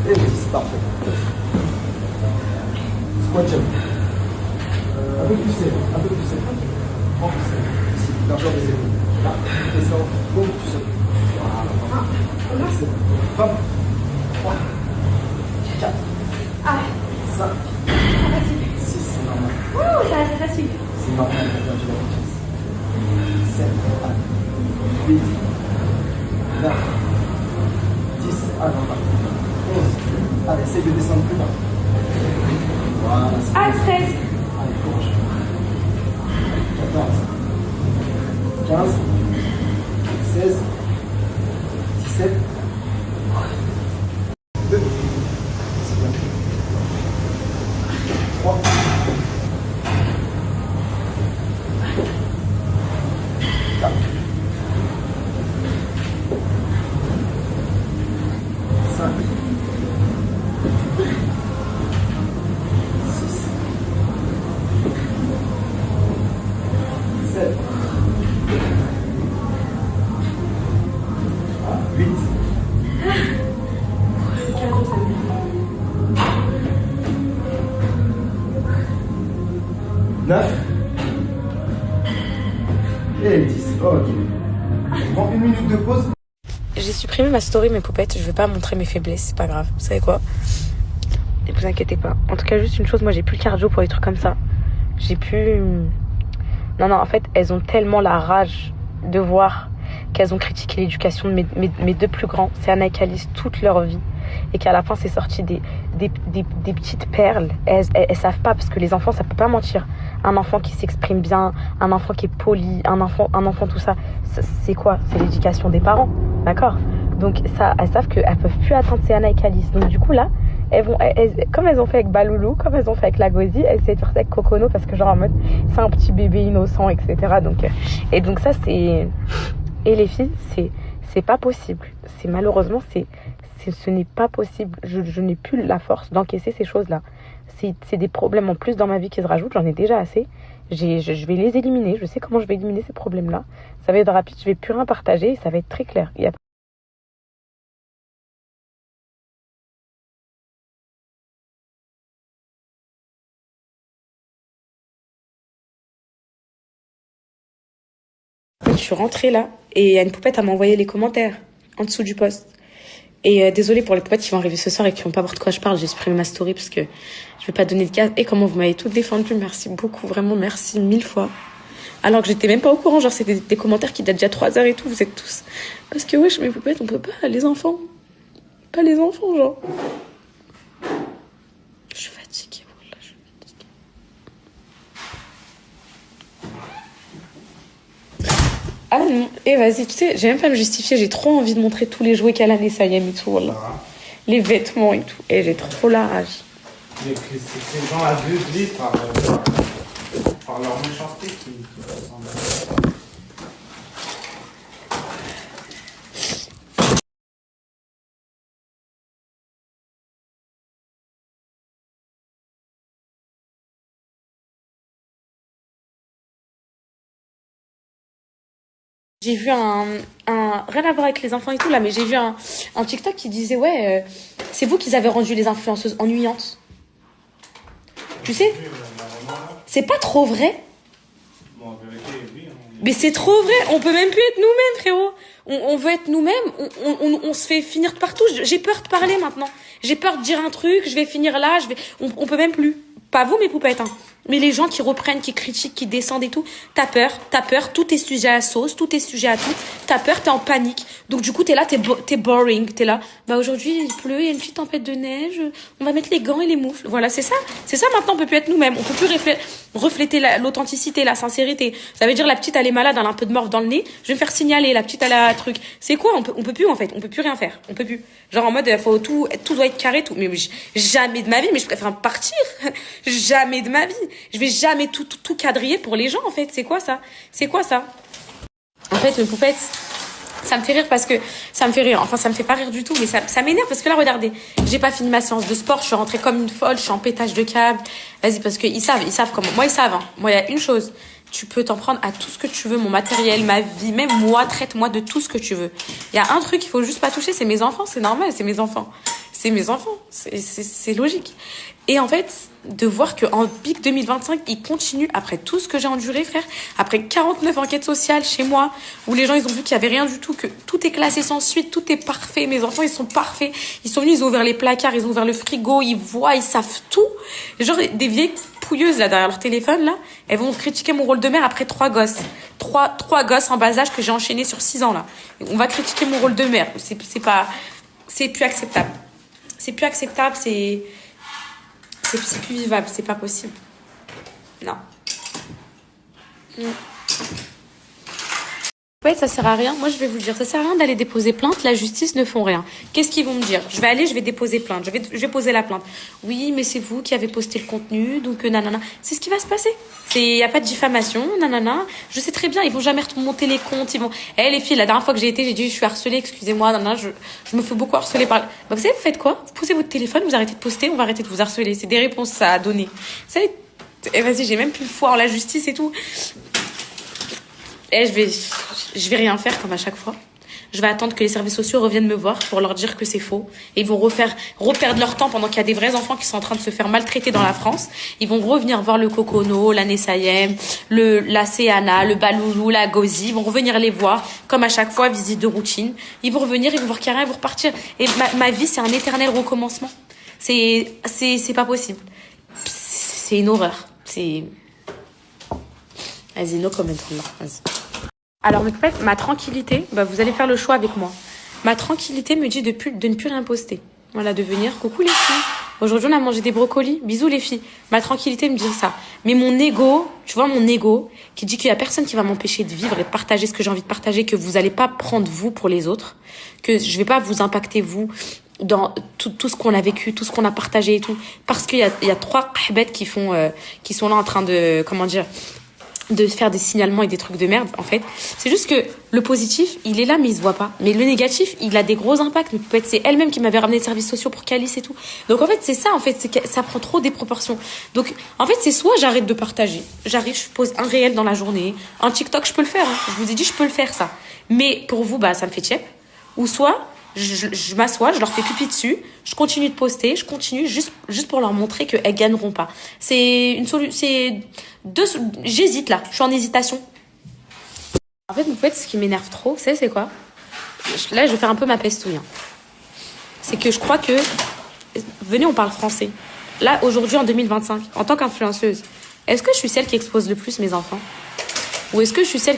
Et oui, c'est parfait. Squat jump. Un peu plus serré, un peu plus serré. En plus serré. Ici, largeur des épaules. Là, descends, boum, tu sautes. Voilà. C'est bon. Femme. 3, 4, 5, 6, c'est normal. Ouh, ça c'est facile. C'est normal, t'as perdu la confiance. 7, 8, 9, 10, ah non, pas. 11. Allez, essaye de descendre plus bas. Voilà, c'est bon. 13. Allez, courage. 14, 15, 16, 17, 2, c'est bien. 3, 4, 5, 6, 7, 8, 9 et 10. Ok. On prend une minute de pause. J'ai supprimé ma story, mes poupettes. Je vais pas montrer mes faiblesses, c'est pas grave. Vous savez quoi? Ne vous inquiétez pas. En tout cas, juste une chose, moi j'ai plus le cardio pour les trucs comme ça. J'ai plus... Non, en fait, elles ont tellement la rage de voir qu'elles ont critiqué l'éducation de mes deux plus grands, c'est Anna et Calice, toute leur vie. Et qu'à la fin, c'est sorti des petites perles. Elles savent pas, parce que les enfants, ça peut pas mentir. Un enfant qui s'exprime bien, un enfant qui est poli, un enfant tout ça, c'est quoi? C'est l'éducation des parents, d'accord? Donc ça, elles savent qu'elles peuvent plus atteindre ces Anna et Calice. Donc du coup là, comme elles ont fait avec Baloulou, comme elles ont fait avec Lagosi, elles essaient de faire ça avec Kokono, parce que genre en mode, c'est un petit bébé innocent, etc. Donc ça, c'est... Et les filles, c'est pas possible. Malheureusement, ce n'est pas possible. Je n'ai plus la force d'encaisser ces choses-là. C'est des problèmes en plus dans ma vie qui se rajoutent. J'en ai déjà assez. Je vais les éliminer. Je sais comment je vais éliminer ces problèmes-là. Ça va être rapide. Je vais plus rien partager. Ça va être très clair. Je suis rentrée là et il y a une poupette à m'envoyer les commentaires en dessous du post. Et désolée pour les poupettes qui vont arriver ce soir et qui vont pas voir de quoi je parle. J'ai supprimé ma story parce que je vais pas donner de cas. Et comment vous m'avez tout défendu. Merci beaucoup. Vraiment, merci 1000 fois. Alors que j'étais même pas au courant. Genre, c'était des commentaires qui datent déjà 3 heures et tout. Vous êtes tous... Parce que wesh, mes poupettes, on peut pas. Les enfants. Pas les enfants, genre. Je suis fatiguée. Voilà, je suis fatiguée. Ah non, et vas-y, tu sais, j'ai même pas à me justifier, j'ai trop envie de montrer tous les jouets qu'elle a les Sayem et tout, voilà. Les vêtements et tout, et j'ai trop la rage. Mais ces gens aveuglés par leur méchanceté qui J'ai vu rien à voir avec les enfants et tout là, mais j'ai vu un TikTok qui disait ouais, c'est vous qui avez rendu les influenceuses ennuyantes. Tu sais, c'est pas trop vrai. Bon, en vérité, oui. Mais c'est trop vrai, on peut même plus être nous-mêmes, frérot. On veut être nous-mêmes, on se fait finir de partout. J'ai peur de parler maintenant. J'ai peur de dire un truc, je vais finir là, on peut même plus. Pas vous, mes poupettes, hein. Mais les gens qui reprennent, qui critiquent, qui descendent et tout, t'as peur, tout est sujet à sauce, tout est sujet à tout, t'as peur, t'es en panique. Donc du coup, t'es là, t'es boring, t'es là. Bah aujourd'hui, il pleut, il y a une petite tempête de neige, on va mettre les gants et les moufles. Voilà, c'est ça maintenant, on peut plus être nous-mêmes, on peut plus refléter l'authenticité, la sincérité. Ça veut dire la petite, elle est malade, elle a un peu de morve dans le nez, je vais me faire signaler, la petite, elle a un truc. C'est quoi, on peut plus en fait, on peut plus rien faire, on peut plus. Genre en mode, tout doit être carré, tout. Mais jamais de ma vie, mais je préfère partir. Jamais de ma vie. Je vais jamais tout quadriller pour les gens, en fait. C'est quoi ça? En fait, mes poupettes, ça me fait rire parce que... Ça me fait rire. Enfin, ça me fait pas rire du tout, mais ça m'énerve parce que là, regardez. J'ai pas fini ma séance de sport. Je suis rentrée comme une folle. Je suis en pétage de câble. Vas-y, parce que ils savent comment. Moi, ils savent. Hein. Moi, il y a une chose. Tu peux t'en prendre à tout ce que tu veux, mon matériel, ma vie, même moi, traite-moi de tout ce que tu veux. Il y a un truc qu'il faut juste pas toucher, c'est mes enfants, c'est normal, c'est mes enfants. C'est logique. Et en fait, de voir qu'en pic 2025, ils continuent, après tout ce que j'ai enduré, frère, après 49 enquêtes sociales chez moi, où les gens, ils ont vu qu'il y avait rien du tout, que tout est classé sans suite, tout est parfait, mes enfants, ils sont parfaits. Ils sont venus, ils ont ouvert les placards, ils ont ouvert le frigo, ils voient, ils savent tout. Genre, des vieilles pouilleuses, là, derrière leur téléphone, là, elles vont critiquer mon rôle de mère après 3 gosses. Trois gosses en bas âge que j'ai enchaînés sur 6 ans, là. On va critiquer mon rôle de mère. C'est plus acceptable. C'est plus acceptable, c'est plus vivable, c'est pas possible. Non. Ouais, ça sert à rien. Moi, je vais vous le dire, ça sert à rien d'aller déposer plainte. La justice ne font rien. Qu'est-ce qu'ils vont me dire? Je vais déposer plainte. Je vais poser la plainte. Oui, mais c'est vous qui avez posté le contenu, donc nanana. C'est ce qui va se passer. Il y a pas de diffamation, nanana. Je sais très bien, ils vont jamais remonter les comptes. Les filles, la dernière fois que j'ai été, j'ai dit, je suis harcelée, excusez-moi, nanana, je me fais beaucoup harceler par... Bah, vous savez, vous faites quoi? Vous posez votre téléphone, vous arrêtez de poster, on va arrêter de vous harceler. C'est des réponses, ça, à donner. Vous savez, vas-y, j'ai même plus foi en la justice et tout. Je vais rien faire comme à chaque fois. Je vais attendre que les services sociaux reviennent me voir pour leur dire que c'est faux. Et ils vont reperdre leur temps pendant qu'il y a des vrais enfants qui sont en train de se faire maltraiter dans la France. Ils vont revenir voir le Kokono, la Nessayem, la Céana, le Baloulou, la Gozi. Ils vont revenir les voir, comme à chaque fois, visite de routine. Ils vont revenir, ils vont voir qu'il n'y a rien, ils vont repartir. Et ma vie, c'est un éternel recommencement. C'est pas possible. C'est une horreur. Vas-y, no comment, vas-y. Alors, mais peut-être, ma tranquillité, vous allez faire le choix avec moi. Ma tranquillité me dit de ne plus rien poster. Voilà, de venir, coucou les filles. Aujourd'hui, on a mangé des brocolis. Bisous les filles. Ma tranquillité me dit ça. Mais mon ego, tu vois, mon ego, qui dit qu'il y a personne qui va m'empêcher de vivre et de partager ce que j'ai envie de partager, que vous allez pas prendre vous pour les autres, que je vais pas vous impacter vous dans tout ce qu'on a vécu, tout ce qu'on a partagé et tout. Parce qu'il y a 3 bêtes qui sont là en train de, de faire des signalements et des trucs de merde, en fait. C'est juste que le positif, il est là, mais il se voit pas. Mais le négatif, il a des gros impacts. Mais peut-être c'est elle-même qui m'avait ramené les services sociaux pour Calice et tout. Donc, en fait, c'est ça, en fait. C'est que ça prend trop des proportions. Donc, en fait, c'est soit j'arrête de partager. J'arrive, je pose un réel dans la journée. Un TikTok, je peux le faire. Hein. Je vous ai dit, je peux le faire, ça. Mais pour vous, ça me fait tiep. Ou soit, je m'assois, je leur fais pipi dessus, je continue de poster, je continue juste pour leur montrer qu'elles gagneront pas. C'est une solution, j'hésite là, je suis en hésitation. En fait, ce qui m'énerve trop, c'est quoi? Là, je vais faire un peu ma pestouille. Hein. C'est que je crois que, venez, on parle français. Là, aujourd'hui, en 2025, en tant qu'influenceuse, est-ce que je suis celle qui expose le plus mes enfants? Ou est-ce que je suis celle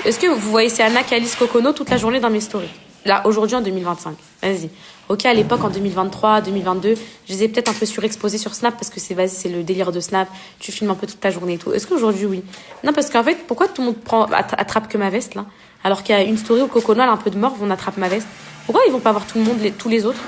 est-ce que vous voyez, c'est Anna, Calice, Kokono toute la journée dans mes stories? Là, aujourd'hui, en 2025. Vas-y. Ok, à l'époque, en 2023, 2022, je les ai peut-être un peu surexposés sur Snap parce que c'est le délire de Snap. Tu filmes un peu toute ta journée et tout. Est-ce qu'aujourd'hui, oui? Non, parce qu'en fait, pourquoi tout le monde attrape que ma veste, là? Alors qu'il y a une story où Coconut a un peu de morve, on attrape ma veste. Pourquoi ils vont pas voir tout le monde, tous les autres?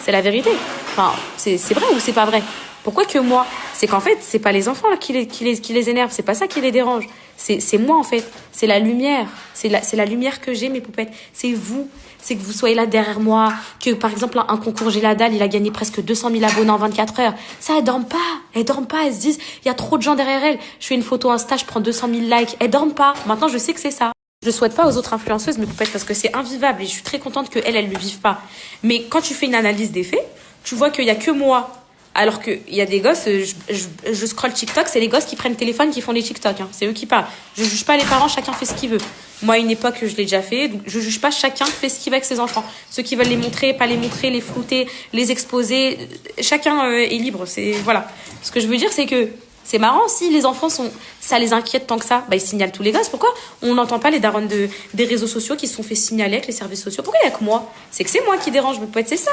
C'est la vérité. Enfin, c'est vrai ou c'est pas vrai? Pourquoi que moi? C'est qu'en fait, c'est pas les enfants là qui les énervent. C'est pas ça qui les dérange. C'est moi, en fait. C'est la lumière. C'est la lumière que j'ai, mes poupettes. C'est vous. C'est que vous soyez là derrière moi. Que, par exemple, un concours J'ai la dalle, il a gagné presque 200 000 abonnés en 24 heures. Ça, elles dorment pas. Elles dorment pas. Elles se disent, il y a trop de gens derrière elles. Je fais une photo Insta, je prends 200 000 likes. Elles dorment pas. Maintenant, je sais que c'est ça. Je souhaite pas aux autres influenceuses mes poupettes parce que c'est invivable et je suis très contente qu'elles, elles le vivent pas. Mais quand tu fais une analyse des faits, tu vois qu'il y a que moi. Alors qu'il y a des gosses, je scrolle TikTok, c'est les gosses qui prennent le téléphone qui font les TikTok. Hein. C'est eux qui parlent. Je juge pas les parents, chacun fait ce qu'il veut. Moi, à une époque, je l'ai déjà fait. Donc je juge pas, chacun fait ce qu'il veut avec ses enfants. Ceux qui veulent les montrer, pas les montrer, les flouter, les exposer. Chacun est libre. C'est voilà. Ce que je veux dire, c'est que c'est marrant, si les enfants ça les inquiète tant que ça, bah ils signalent tous les gosses. Pourquoi on n'entend pas les darons des réseaux sociaux qui se sont fait signaler avec les services sociaux? Pourquoi il y a que moi? C'est que c'est moi qui dérange, mais peut-être c'est ça.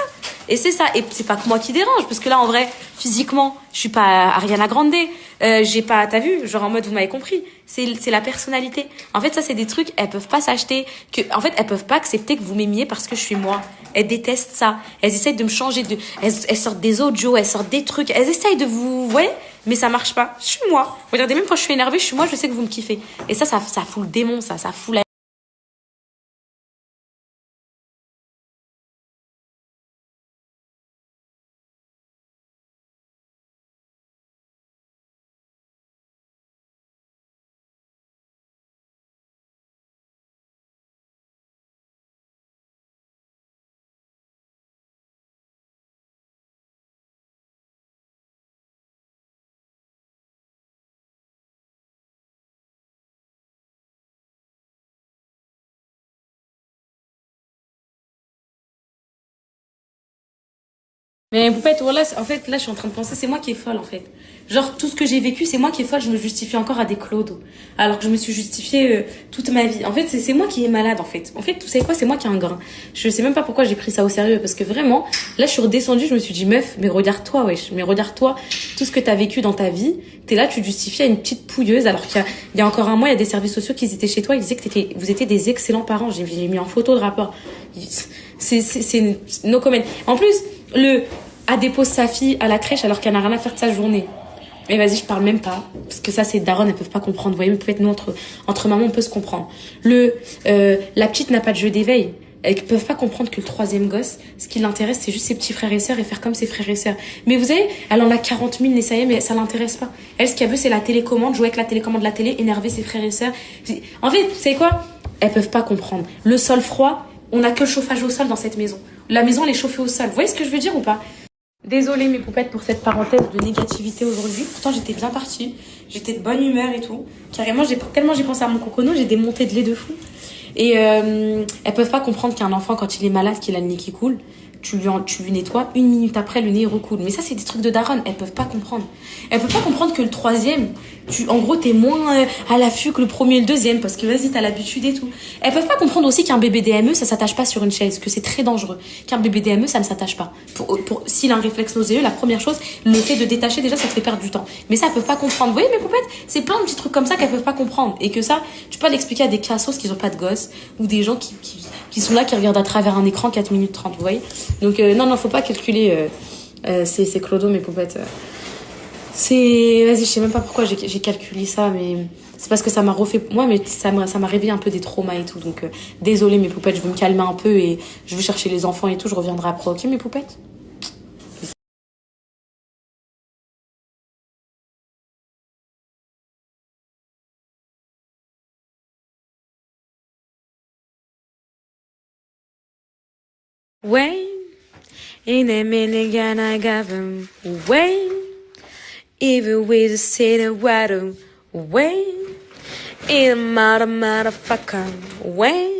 Et c'est ça. Et c'est pas que moi qui dérange, parce que là, en vrai, physiquement, je suis pas Ariana Grande. J'ai pas, t'as vu, genre en mode, vous m'avez compris. C'est la personnalité. En fait, ça, c'est des trucs, elles peuvent pas s'acheter. En fait, elles peuvent pas accepter que vous m'aimiez parce que je suis moi. Elles détestent ça. Elles essayent de me changer. Elles sortent des audios, elles sortent des trucs. Elles essayent de vous voyez, mais ça marche pas. Je suis moi. Regardez, même quand je suis énervée, je suis moi, je sais que vous me kiffez. Et ça fout le démon, ça fout la... Mais Poupette, voilà, en fait, là, je suis en train de penser, c'est moi qui est folle, en fait. Genre, tout ce que j'ai vécu, c'est moi qui est folle, je me justifie encore à des clodos. Alors que je me suis justifiée toute ma vie. En fait, c'est moi qui est malade, en fait. En fait, tu sais quoi, c'est moi qui ai un grain. Je sais même pas pourquoi j'ai pris ça au sérieux, parce que vraiment, là, je suis redescendue, je me suis dit, meuf, mais regarde-toi, wesh, mais regarde-toi, tout ce que t'as vécu dans ta vie, t'es là, tu te justifies à une petite pouilleuse, alors il y a encore un mois, il y a des services sociaux qui étaient chez toi, ils disaient que vous étiez des excellents parents. J'ai mis en photo de rapport. C'est no comment. En plus, elle dépose sa fille à la crèche alors qu'elle n'a rien à faire de sa journée. Mais vas-y, je parle même pas. Parce que ça, c'est daronnes, elles peuvent pas comprendre. Vous voyez, mais peut-être nous, entre mamans, on peut se comprendre. La petite n'a pas de jeu d'éveil. Elles peuvent pas comprendre que le troisième gosse, ce qui l'intéresse, c'est juste ses petits frères et sœurs et faire comme ses frères et sœurs. Mais vous savez, elle en a 40 000, Nessaye, mais ça l'intéresse pas. Elle, ce qu'elle veut, c'est la télécommande, jouer avec la télécommande de la télé, énerver ses frères et sœurs. En fait, vous savez quoi? Elles peuvent pas comprendre. Le sol froid, on a que le chauffage au sol dans cette maison. La maison, elle est chauffée au sol. Vous voyez ce que je veux dire ou pas? Désolée mes poupettes pour cette parenthèse de négativité aujourd'hui. Pourtant j'étais bien partie, j'étais de bonne humeur et tout. Carrément, tellement j'ai pensé à mon cocono, j'ai des montées de lait de fou. Et elles peuvent pas comprendre qu'un enfant, quand il est malade, qu'il a le nez qui coule, tu lui nettoies, 1 minute après le nez recoule. Mais ça c'est des trucs de daronne, elles peuvent pas comprendre. Elles peuvent pas comprendre que le troisième, en gros t'es moins à l'affût que le premier et le deuxième, parce que vas-y t'as l'habitude et tout. Elles peuvent pas comprendre aussi qu'un bébé DME ça s'attache pas sur une chaise, que c'est très dangereux. Qu'un bébé DME ça ne s'attache pas. S'il a un réflexe nauséeux, la première chose, le fait de détacher déjà ça te fait perdre du temps. Mais ça elles peuvent pas comprendre. Vous voyez mes poupettes, c'est plein de petits trucs comme ça qu'elles peuvent pas comprendre. Et que ça, tu peux l'expliquer à des cassos qui ont pas de gosses, ou des gens qui sont là, qui regardent à travers un écran 4 minutes 30, vous voyez. Donc non, faut pas calculer c'est clodo mes poupettes. Vas-y, je sais même pas pourquoi j'ai calculé ça, mais c'est parce que ça m'a refait moi, mais ça m'a réveillé un peu des traumas et tout. Donc désolée mes poupettes, je vais me calmer un peu et je vais chercher les enfants et tout, je reviendrai après. OK mes poupettes? Wayne, in a minute, gonna give him Wayne, even with the city water, Wayne, in a motherfucker, Wayne.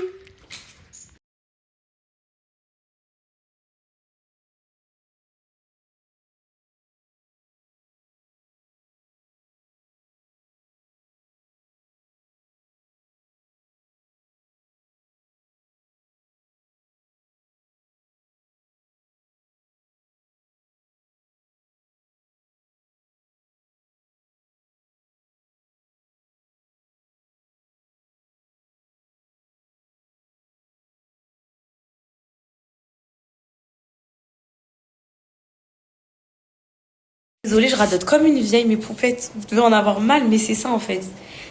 Désolée, je radote comme une vieille, mes poupettes. Vous devez en avoir mal, mais c'est ça en fait.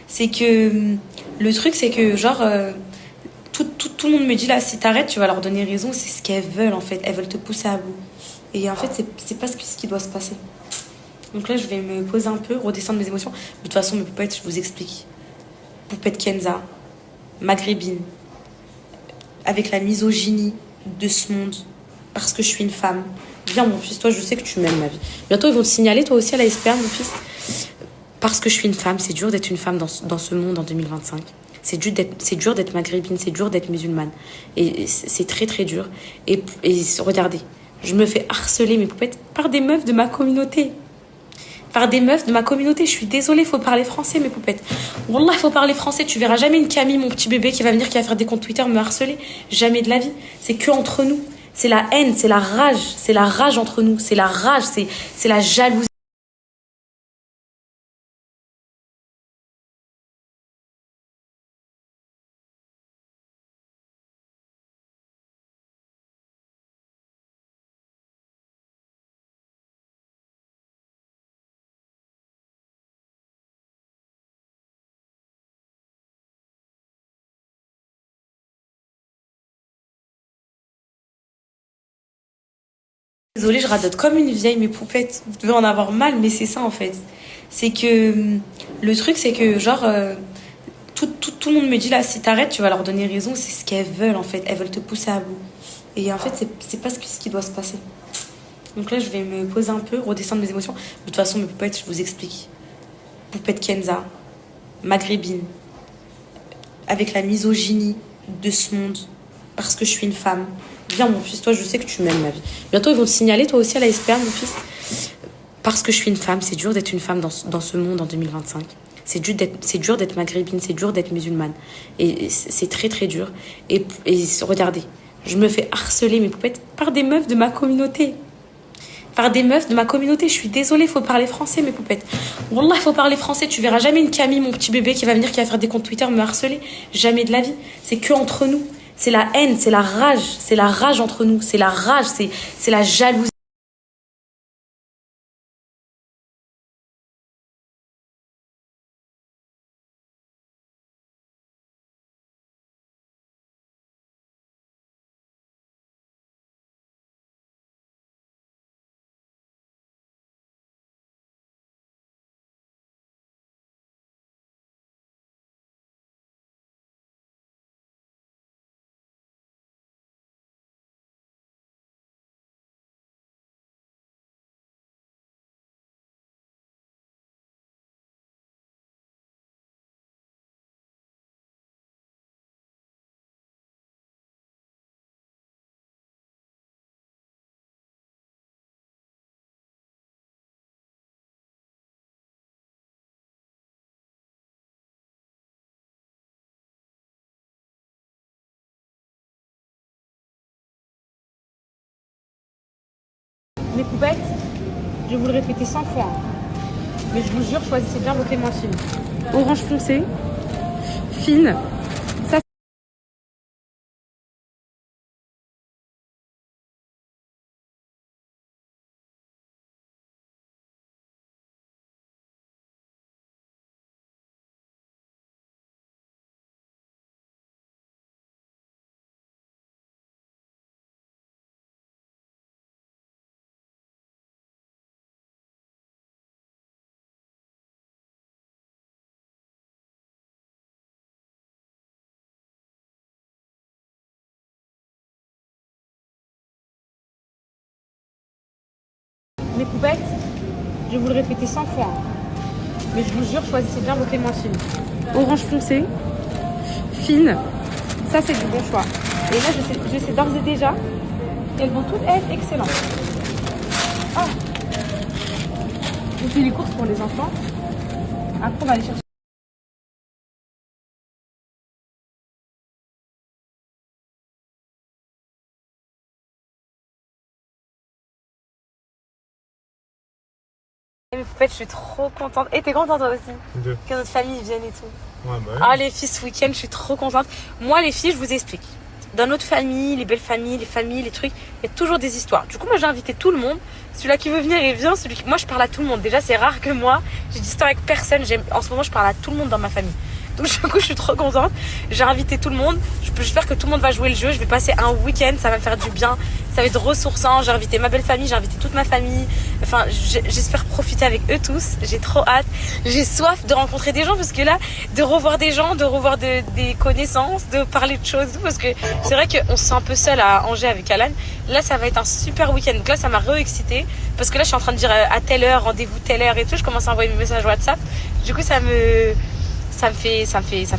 C'est que le truc, c'est que genre tout le monde me dit là, si t'arrêtes, tu vas leur donner raison. C'est ce qu'elles veulent en fait. Elles veulent te pousser à bout. Et en fait, c'est pas ce qui doit se passer. Donc là, je vais me poser un peu, redescendre mes émotions. Mais de toute façon, mes poupettes, je vous explique. Poupette Kenza, maghrébine, avec la misogynie de ce monde, parce que je suis une femme. Viens mon fils, toi je sais que tu m'aimes ma vie. Bientôt ils vont te signaler toi aussi à la SPA mon fils. Parce que je suis une femme, c'est dur d'être une femme dans ce monde en 2025. C'est dur d'être maghrébine, c'est dur d'être musulmane. Et c'est très très dur. Et regardez, je me fais harceler mes poupettes par des meufs de ma communauté. Par des meufs de ma communauté. Je suis désolée, faut parler français mes poupettes. Wallah, il faut parler français. Tu verras jamais une Camille, mon petit bébé, qui va venir, qui va faire des comptes Twitter, me harceler. Jamais de la vie. C'est que entre nous. C'est la haine, c'est la rage. C'est la rage entre nous. C'est la rage, c'est la jalousie. Désolée, je radote comme une vieille, mes poupettes. Vous devez en avoir mal, mais c'est ça en fait. C'est que le truc, c'est que genre, tout le monde me dit là, si t'arrêtes, tu vas leur donner raison. C'est ce qu'elles veulent en fait. Elles veulent te pousser à bout. Et en fait, c'est pas ce qui doit se passer. Donc là, je vais me poser un peu, redescendre mes émotions. De toute façon, mes poupettes, je vous explique. Poupette Kenza, maghrébine, avec la misogynie de ce monde, parce que je suis une femme. Viens mon fils, toi je sais que tu m'aimes ma vie. Bientôt ils vont te signaler toi aussi à la SPA mon fils. Parce que je suis une femme, c'est dur d'être une femme dans ce monde en 2025. C'est dur d'être maghrébine, c'est dur d'être musulmane. Et c'est très très dur. Et regardez, je me fais harceler mes poupettes par des meufs de ma communauté. Par des meufs de ma communauté. Je suis désolée, faut parler français mes poupettes. Wallah, il faut parler français. Tu verras jamais une Camille, mon petit bébé, qui va venir, qui va faire des comptes Twitter, me harceler. Jamais de la vie. C'est que entre nous. C'est la haine, c'est la rage entre nous. C'est la rage, c'est la jalousie. Mes poupettes, je vais vous le répéter 100 fois. Mais je vous jure, choisissez bien vos clémentines. Orange foncé, fine. Ça, mes poupettes, je vais vous le répéter 100 fois. Mais je vous jure, choisissez bien vos clémentines. Orange foncé, fine. Ça, c'est du bon choix. Et là, je sais d'ores et déjà qu'elles vont toutes être excellentes. Ah. Je fais les courses pour les enfants. Après, on va aller chercher. Mes poupettes, je suis trop contente. Et t'es contente toi aussi que notre famille vienne et tout. Ouais, bah oui. Ah les filles, ce week-end, je suis trop contente. Moi les filles, je vous explique. Dans notre famille, les belles familles, les trucs, il y a toujours des histoires. Du coup, moi j'ai invité tout le monde. Celui-là qui veut venir, il vient. Moi je parle à tout le monde. Déjà, c'est rare que moi, j'ai d'histoire avec personne. En ce moment, je parle à tout le monde dans ma famille. Donc du coup, je suis trop contente. J'ai invité tout le monde. J'espère que tout le monde va jouer le jeu. Je vais passer un week-end, ça va me faire du bien. Ça va être ressourçant. J'ai invité ma belle famille, j'ai invité toute ma famille. Enfin, j'espère profiter avec eux tous. J'ai trop hâte. J'ai soif de rencontrer des gens parce que là, de revoir des gens, de revoir des connaissances, de parler de choses, parce que c'est vrai qu'on se sent un peu seul à Angers avec Alan. Là, ça va être un super week-end. Donc là, ça m'a re-excitée parce que là, je suis en train de dire à telle heure, rendez-vous telle heure et tout. Je commence à envoyer mes messages WhatsApp. Du coup, ça me fait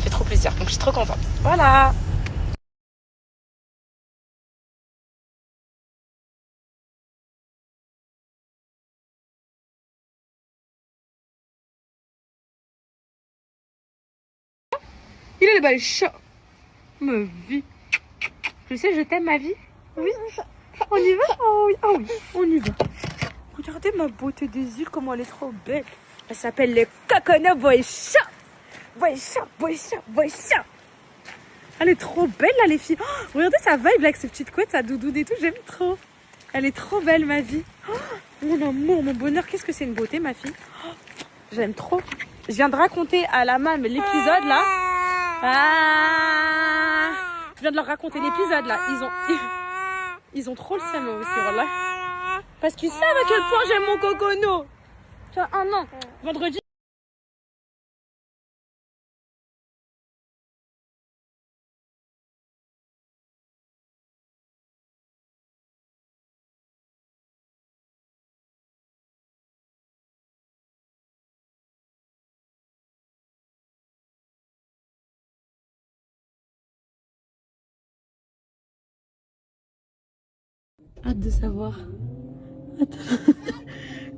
trop plaisir. Donc je suis trop contente. Voilà. Il est là-bas, le chat. Ma vie. Tu sais, je t'aime, ma vie. Oui. On y va? Oh oui, oh oui, on y va. Regardez ma beauté des îles, comment elle est trop belle. Elle s'appelle les Coconut Boy Chat. Boy Chat, Boy Chat, Boy Chat. Elle est trop belle là, les filles. Oh, regardez sa vibe là, avec ses petites couettes, sa doudoune et tout. J'aime trop. Elle est trop belle, ma vie. Oh, mon amour, mon bonheur. Qu'est-ce que c'est une beauté, ma fille. Oh, j'aime trop. Je viens de raconter à la mam l'épisode là. Ah, je viens de leur raconter l'épisode là. Ils ont trop le seum aussi, voilà. Parce qu'ils savent à quel point j'aime mon cocono. Tu vois, un an. Vendredi. Hâte de savoir.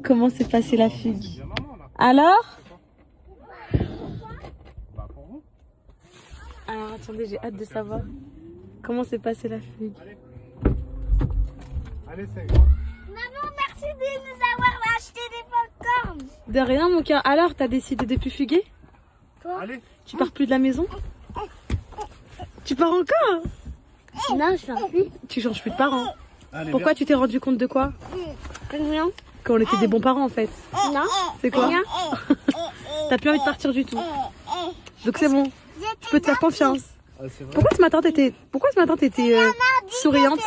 Comment s'est passée la fugue. Alors? Alors attendez, j'ai hâte de savoir comment s'est passée la fugue. Allez, c'est Maman, merci de nous avoir acheté des popcorn. De rien, mon cœur. Alors, t'as décidé de plus fuguer? Allez. Tu pars plus de la maison? Tu pars encore? Non, je t'en prie. Tu changes plus de parents. Allez, Pourquoi tu t'es rendu compte de quoi? Rien. Qu'on était des bons parents en fait. Non. C'est quoi? Rien. T'as plus envie de partir du tout. Donc c'est bon. Je peux te faire confiance. Ah, c'est vrai. Pourquoi ce matin t'étais souriante?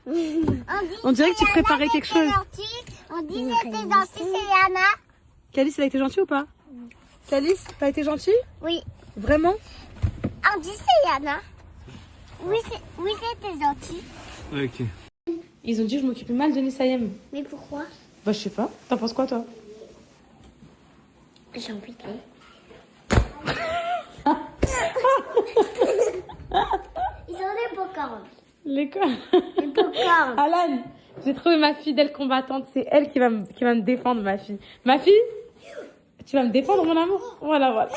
On dirait que tu préparais quelque chose. On dit que t'es gentil, c'est Yana. Calice, elle a été gentille ou pas? Calice, t'as été gentille? Oui. Vraiment? On dit c'est Yana. Oui, c'était gentil. Ok. Ils ont dit que je m'occupais mal de Nessayem. Mais pourquoi? Bah je sais pas. T'en penses quoi toi? J'ai envie de Ils ont des popcorn. L'école. Des popcorn. Alan, j'ai trouvé ma fidèle combattante. C'est elle qui va me défendre, ma fille. Ma fille, tu vas me défendre, mon amour? Voilà, voilà.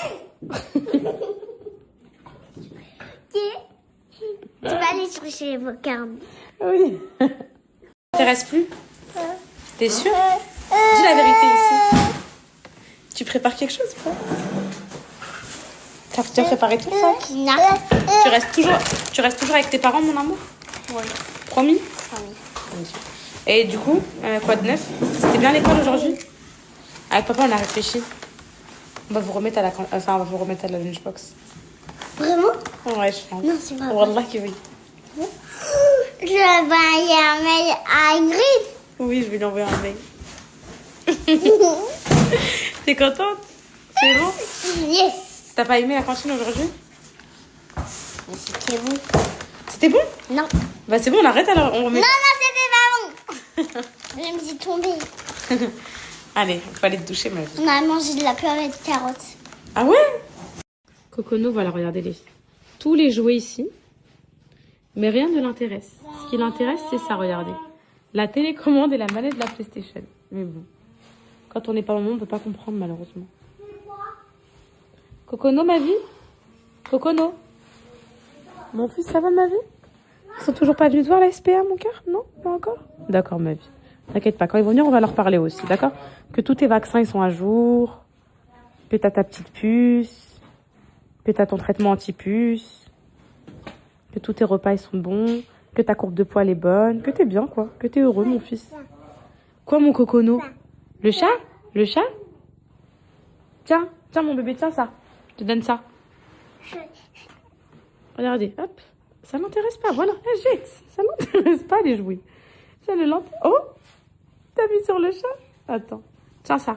Tu vas aller chercher les popcorn. Oui. Ça t'intéresse plus? T'es sûre? Dis la vérité ici. Tu prépares quelque chose ou pas? T'as préparé tout ça? Non. Tu restes toujours avec tes parents, mon amour? Oui. Promis? Promis. Et du coup, quoi de neuf? C'était bien l'école aujourd'hui? Avec papa, on a réfléchi. On va vous remettre à la lunchbox. Vraiment? Ouais, je pense. Non, c'est pas vrai. Wallah que oui. Je vais envoyer un mail à Ingrid. Oui, je vais lui envoyer un mail. T'es contente? C'est bon? Yes. T'as pas aimé la cantine aujourd'hui? Mais c'était bon. C'était bon? Non. Bah c'est bon, on arrête alors. On remet... Non, c'était pas bon. Je me suis tombée. Allez, il faut aller te doucher, ma vie. On a mangé de la purée de carottes. Ah ouais? Cocono, voilà, regardez-les. Tous les jouets ici. Mais rien ne l'intéresse. Ce qui l'intéresse, c'est ça, regardez. La télécommande et la manette de la PlayStation. Mais bon. Quand on n'est pas maman, on ne peut pas comprendre, malheureusement. Cocono, ma vie? Cocono? Mon fils, ça va, ma vie? Ils sont toujours pas venus te voir, la SPA, mon cœur? Non? Pas encore? D'accord, ma vie. T'inquiète pas, quand ils vont venir, on va leur parler aussi, d'accord? Que tous tes vaccins, ils sont à jour. Que t'as ta petite puce. Que t'as ton traitement anti-puce. Que tous tes repas, ils sont bons. Que ta courbe de poids, elle est bonne. Que t'es bien, quoi. Que t'es heureux, mon fils. Quoi, mon cocono? Le chat? Le chat? Tiens, tiens, mon bébé, tiens ça. Je te donne ça. Regardez, hop. Ça l'intéresse pas, voilà, elle jette. Ça l'intéresse pas les jouets. Ça le l'intéresse. Oh, t'as vu sur le chat? Attends, tiens ça.